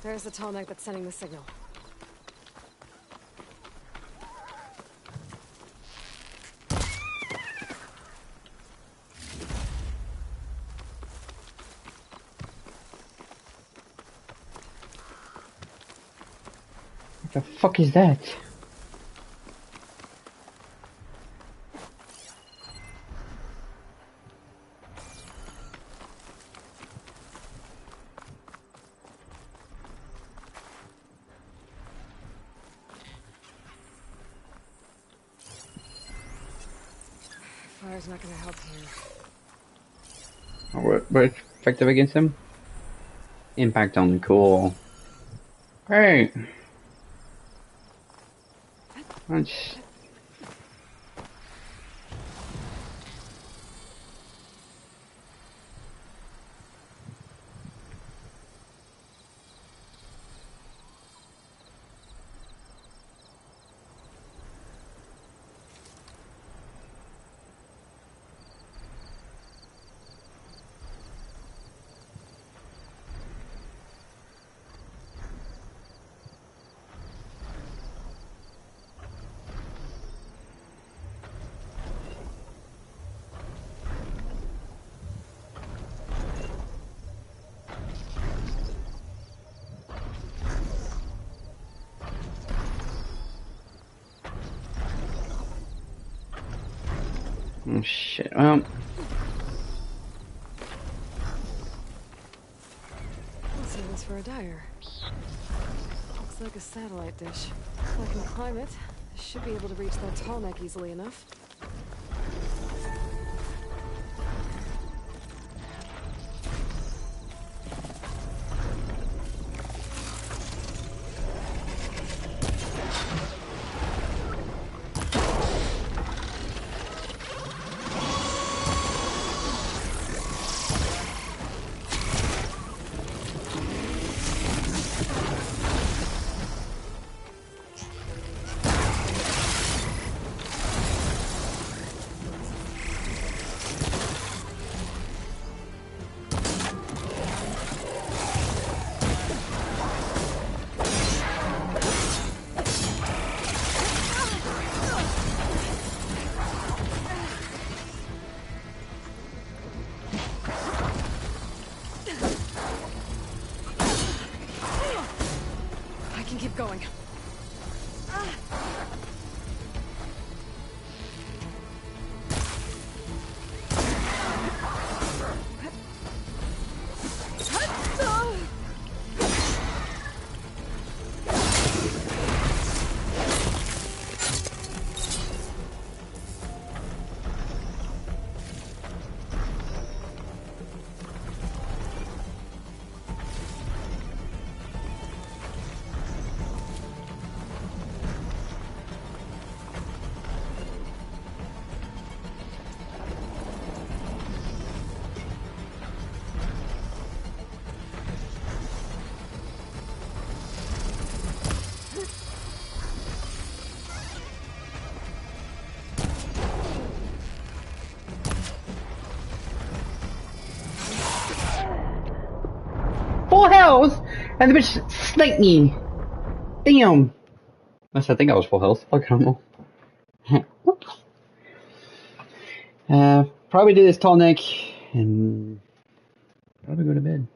There's the Tallneck that's sending the signal. What the fuck is that? Fire's not gonna help here. Oh, we're effective against him? Impact only, cool. Great. Nice. Oh shit, What's this for a dyer? Looks like a satellite dish. If I can climb it, I should be able to reach that Tallneck easily enough. Going. health, and the bitch sniped me. Damn. I think I was full health. I can't remember. Probably do this tonic and probably go to bed.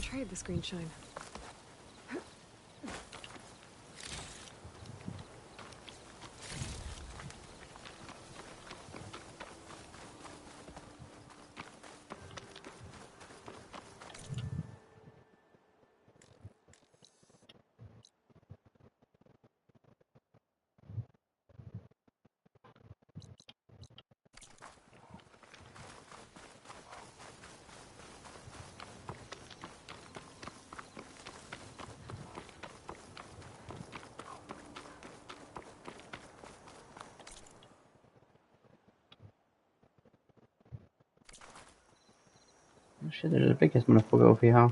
Trade the screen shine. Oh shit, there's the biggest motherfucker over here.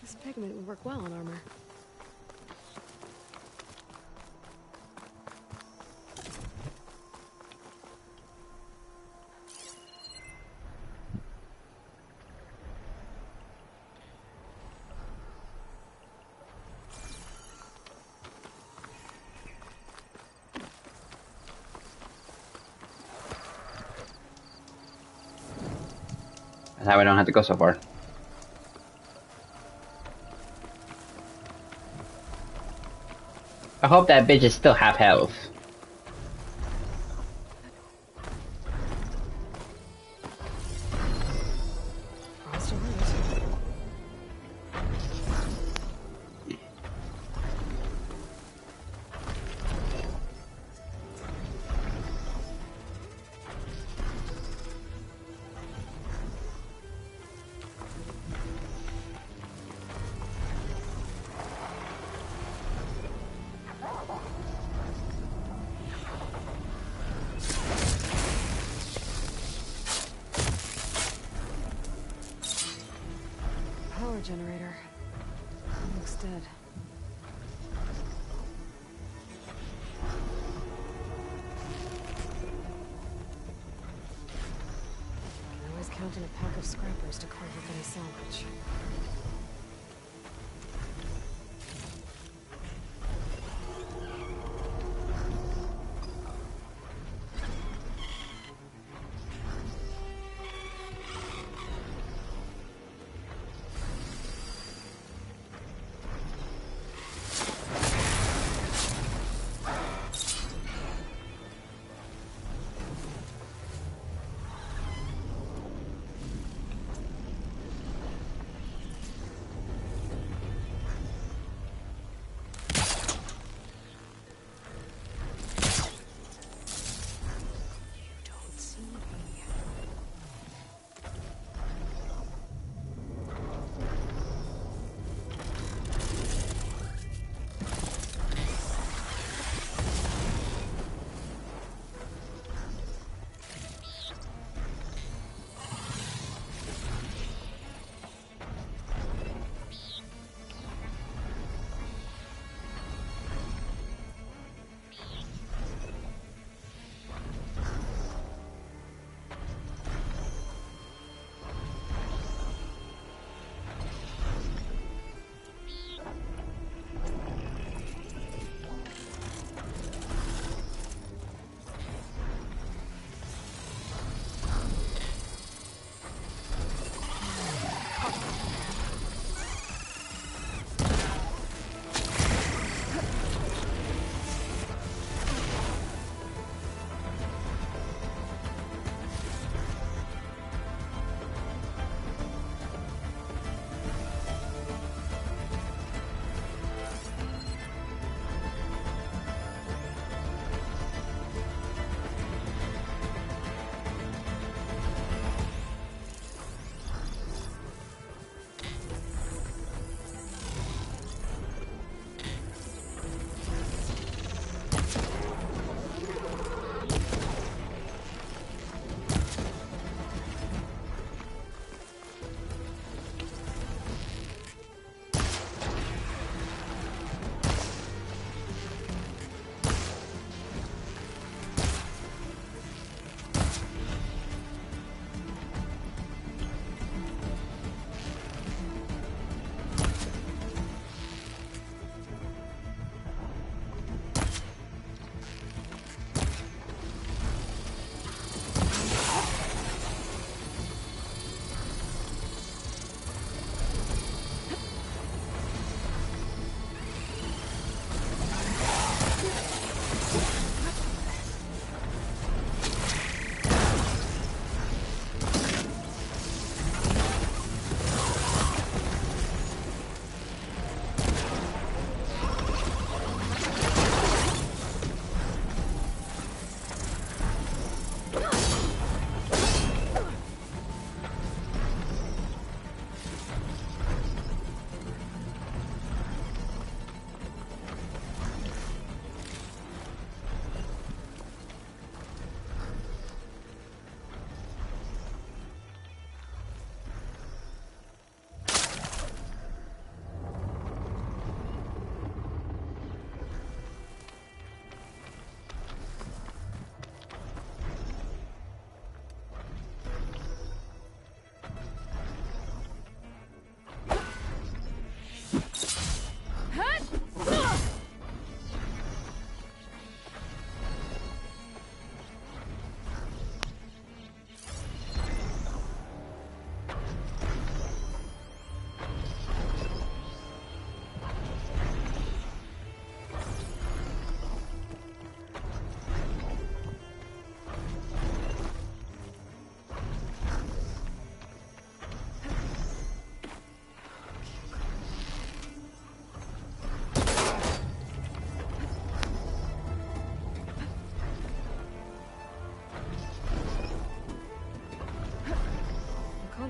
This pigment would work well on armor. That's how I don't have to go so far. I hope that bitch is still half health. Generator. Looks dead. Can always count on a pack of scrappers to carve up any salvage.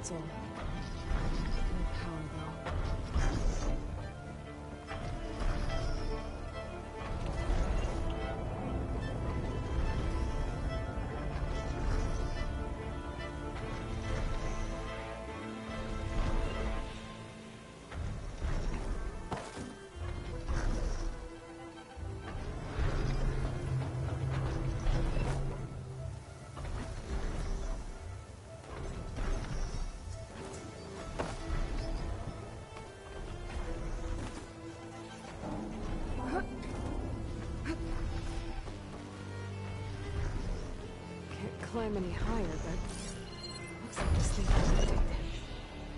console. No power, though. Climb any higher, but looks like this thing is lifted.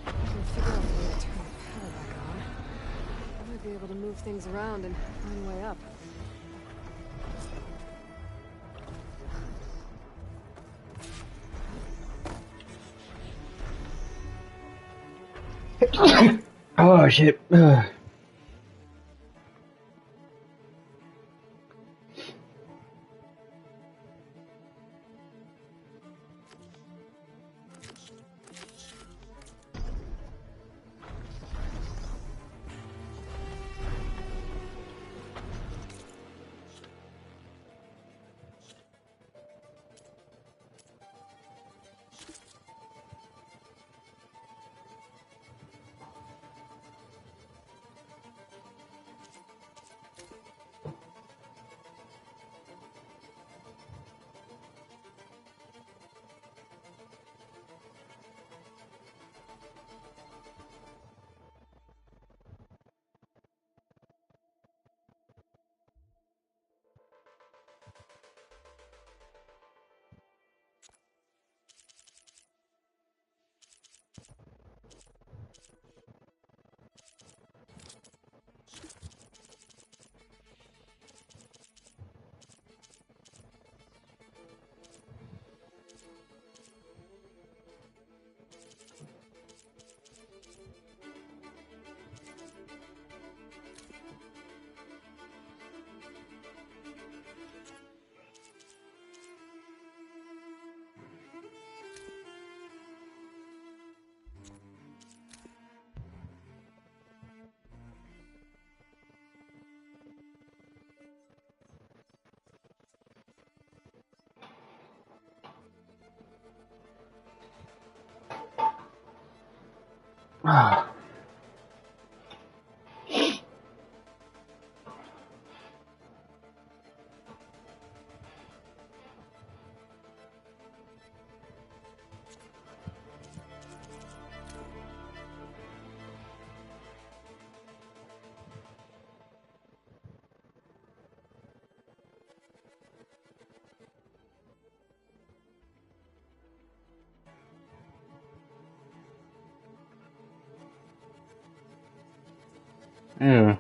I can figure out a way to turn the power back on. I might be able to move things around and find a way up. Oh shit. Ah. Ew.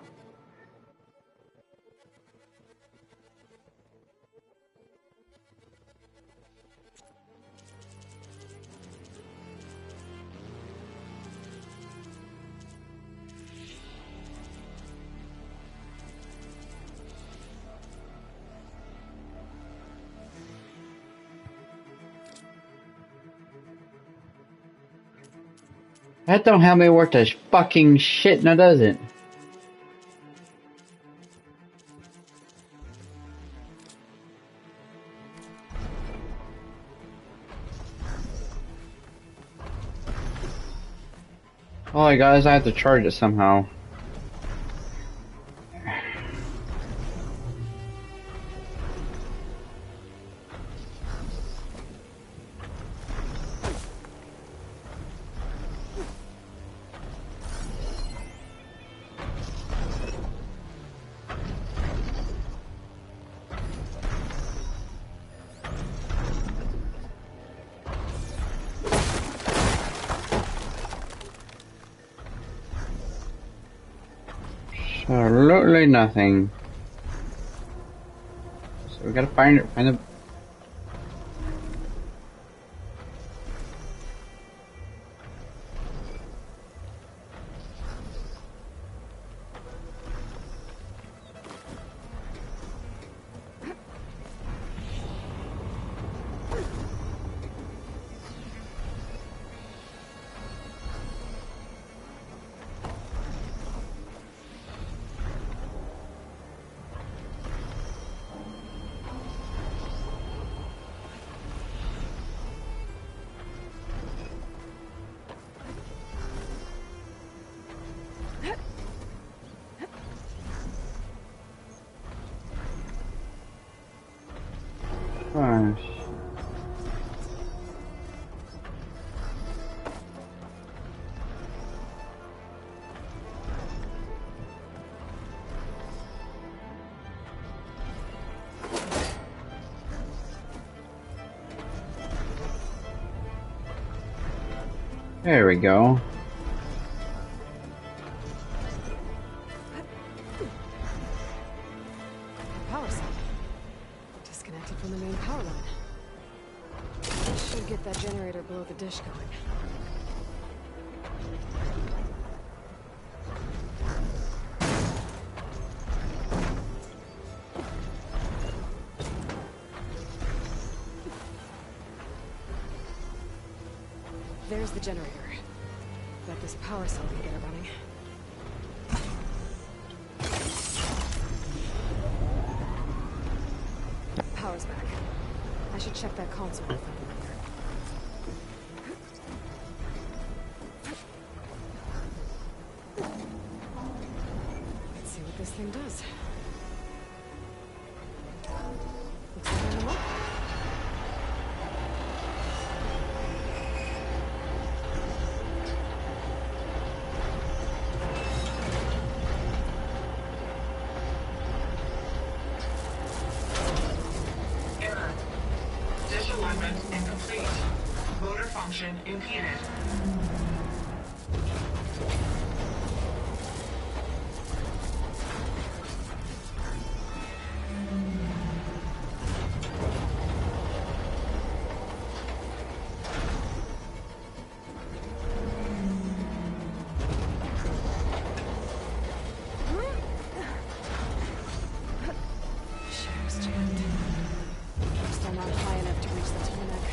That don't help me worth a fucking shit, now does it? Alright guys, I have to charge it somehow. Absolutely nothing. So we gotta find a... There we go. Power cell. Disconnected from the main power line. Should get that generator below the dish going. There's the generator. Bet this power cell can get it running. Power's back. I should check that console. Let's see what this thing does. Looks like I'm up. Function impeded. Shares jammed. Still not high enough to reach the tarmac.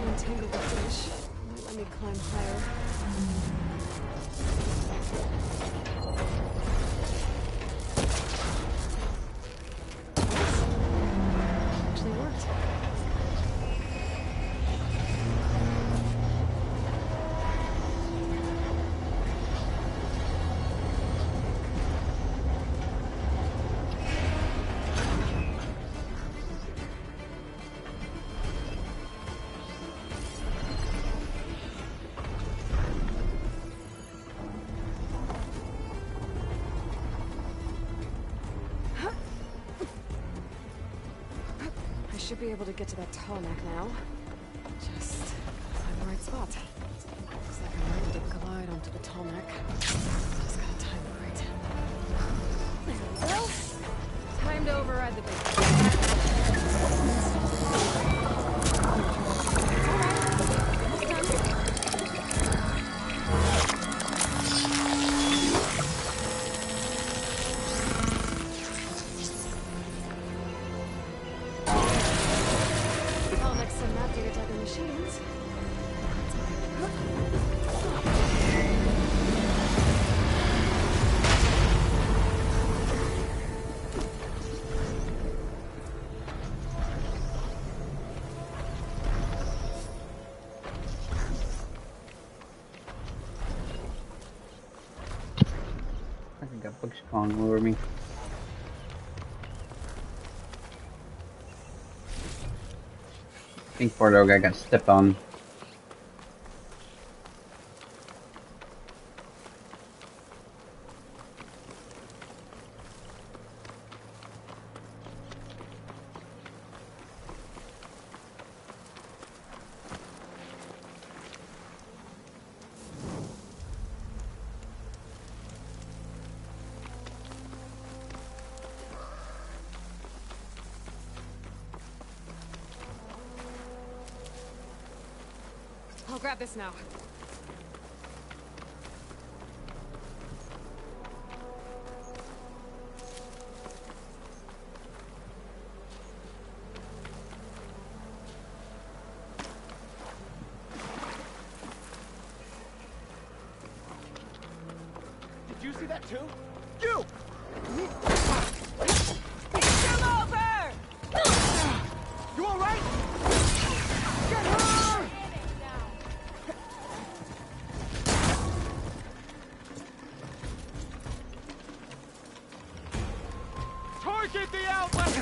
Untangle the dish. Let me climb higher. Actually worked. Should be able to get to that tarmac now. Just find the right spot. Looks like I'm ready to glide onto the tarmac. Just gotta time it right. There we go. Time to override the big. I think that bug's crawling over me. I think poor little guy got stepped on. I'll grab this now. Did you see that too? You! Come over! You alright? Get her! Target the outlet!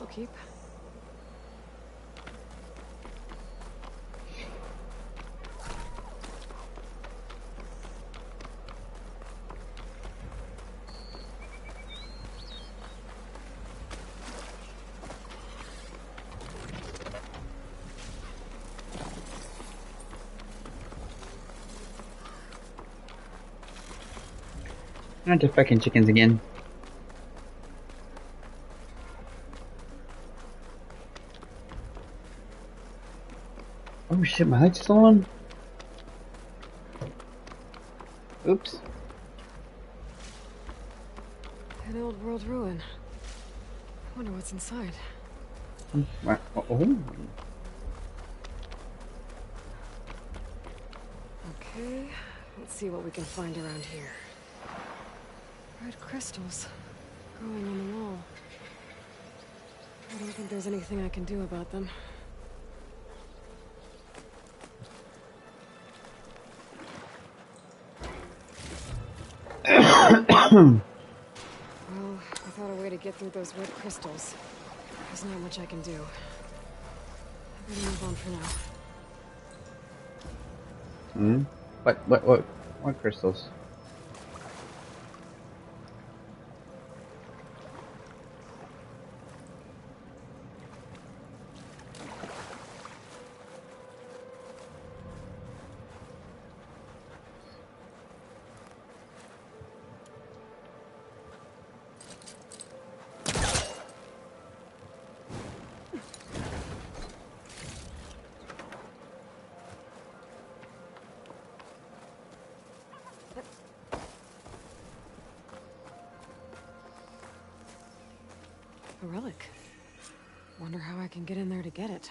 This'll keep. Not just fucking chickens again. Oh shit, my light's still on? Oops. An old world ruin. I wonder what's inside. Oh. Okay, let's see what we can find around here. Red crystals growing on the wall. I don't think there's anything I can do about them. Well, without a way to get through those red crystals, there's not much I can do. I better move on for now. What crystals? A relic. Wonder how I can get in there to get it.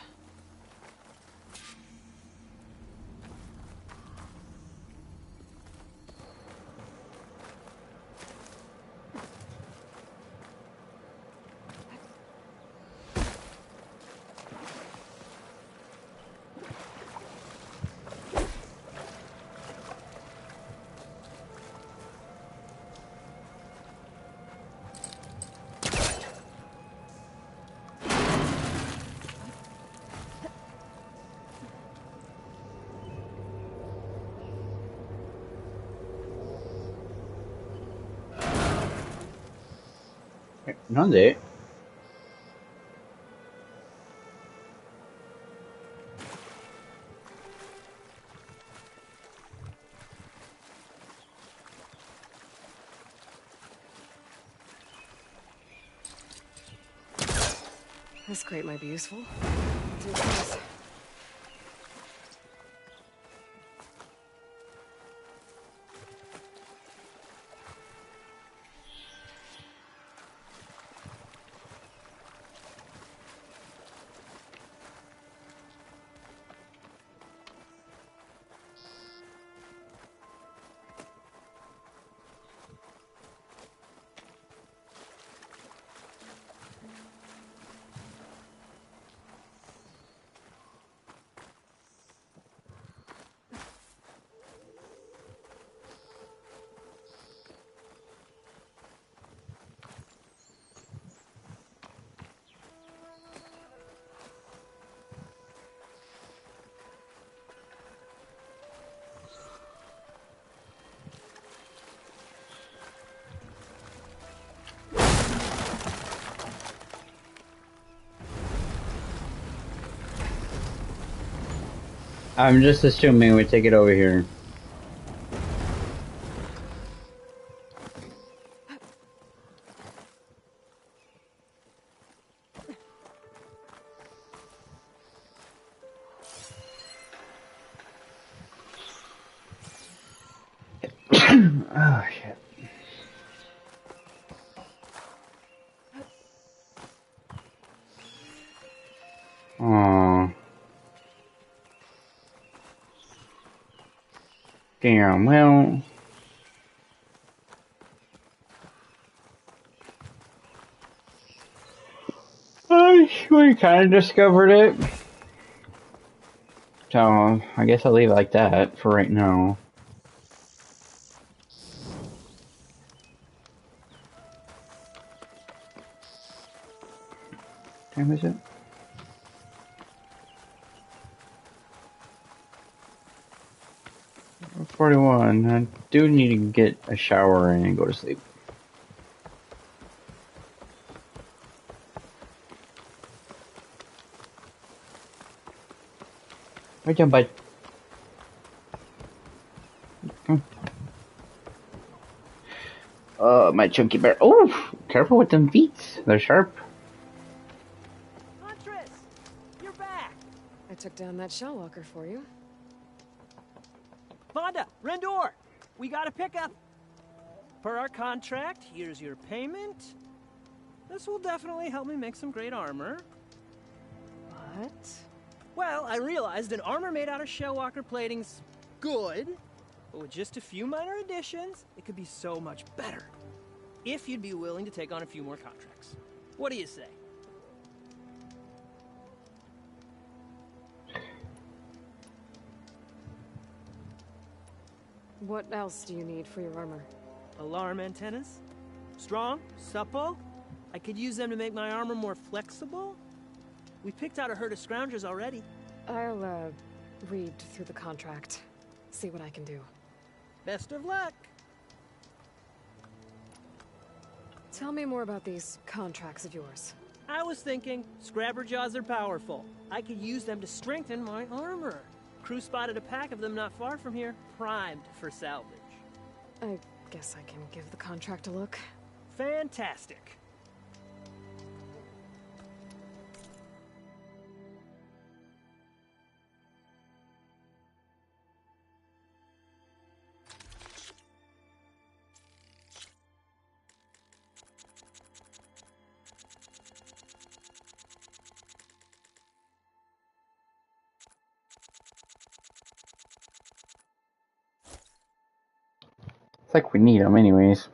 Not it. This crate might be useful. Let's do this. I'm just assuming we take it over here. Oh shit. Aww. Damn, well... we kind of discovered it. So, I guess I'll leave it like that for right now. time is it? Oh, 41. I do need to get a shower and go to sleep. Right down, bud. Come. My chunky bear. Oh, careful with them feet. They're sharp. Huntress, you're back. I took down that shell walker for you. Vonda, Rendor, we got a pickup. Per our contract, here's your payment. This will definitely help me make some great armor. What? Well, I realized an armor made out of shellwalker plating's good, but with just a few minor additions, it could be so much better. If you'd be willing to take on a few more contracts. What do you say? What else do you need for your armor? Alarm antennas? Strong? Supple? I could use them to make my armor more flexible? We picked out a herd of scroungers already. I'll, read through the contract. See what I can do. Best of luck! Tell me more about these contracts of yours. I was thinking, Scrabber Jaws are powerful. I could use them to strengthen my armor. Crew spotted a pack of them not far from here, primed for salvage. I guess I can give the contract a look. Fantastic. It's like we need them anyways.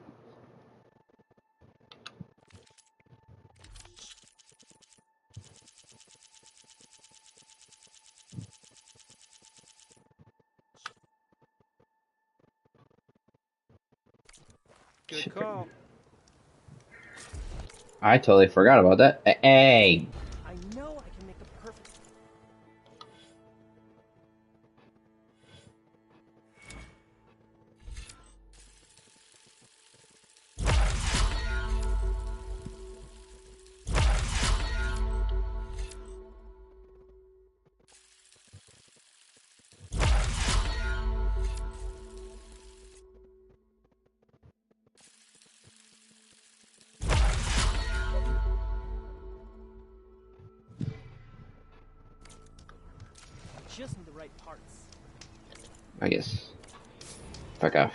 Good call. I totally forgot about that. Hey! I know I can make the perfect... Just need the right parts. I guess. Fuck off.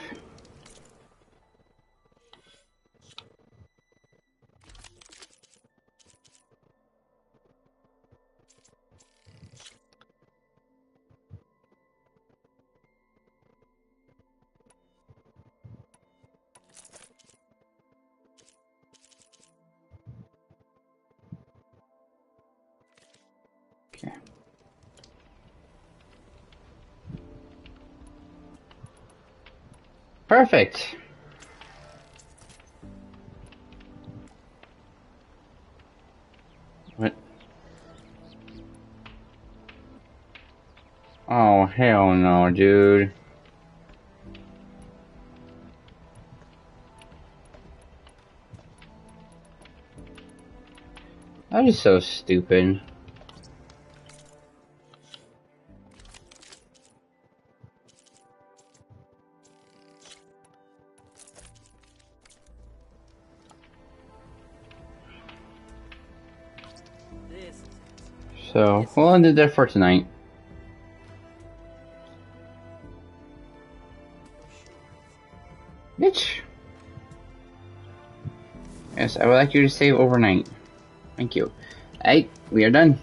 Okay. Perfect. What? Oh, hell no, dude. That is so stupid. So, we'll end it there for tonight. Bitch! Yes, I would like you to save overnight. Thank you. Hey, we are done.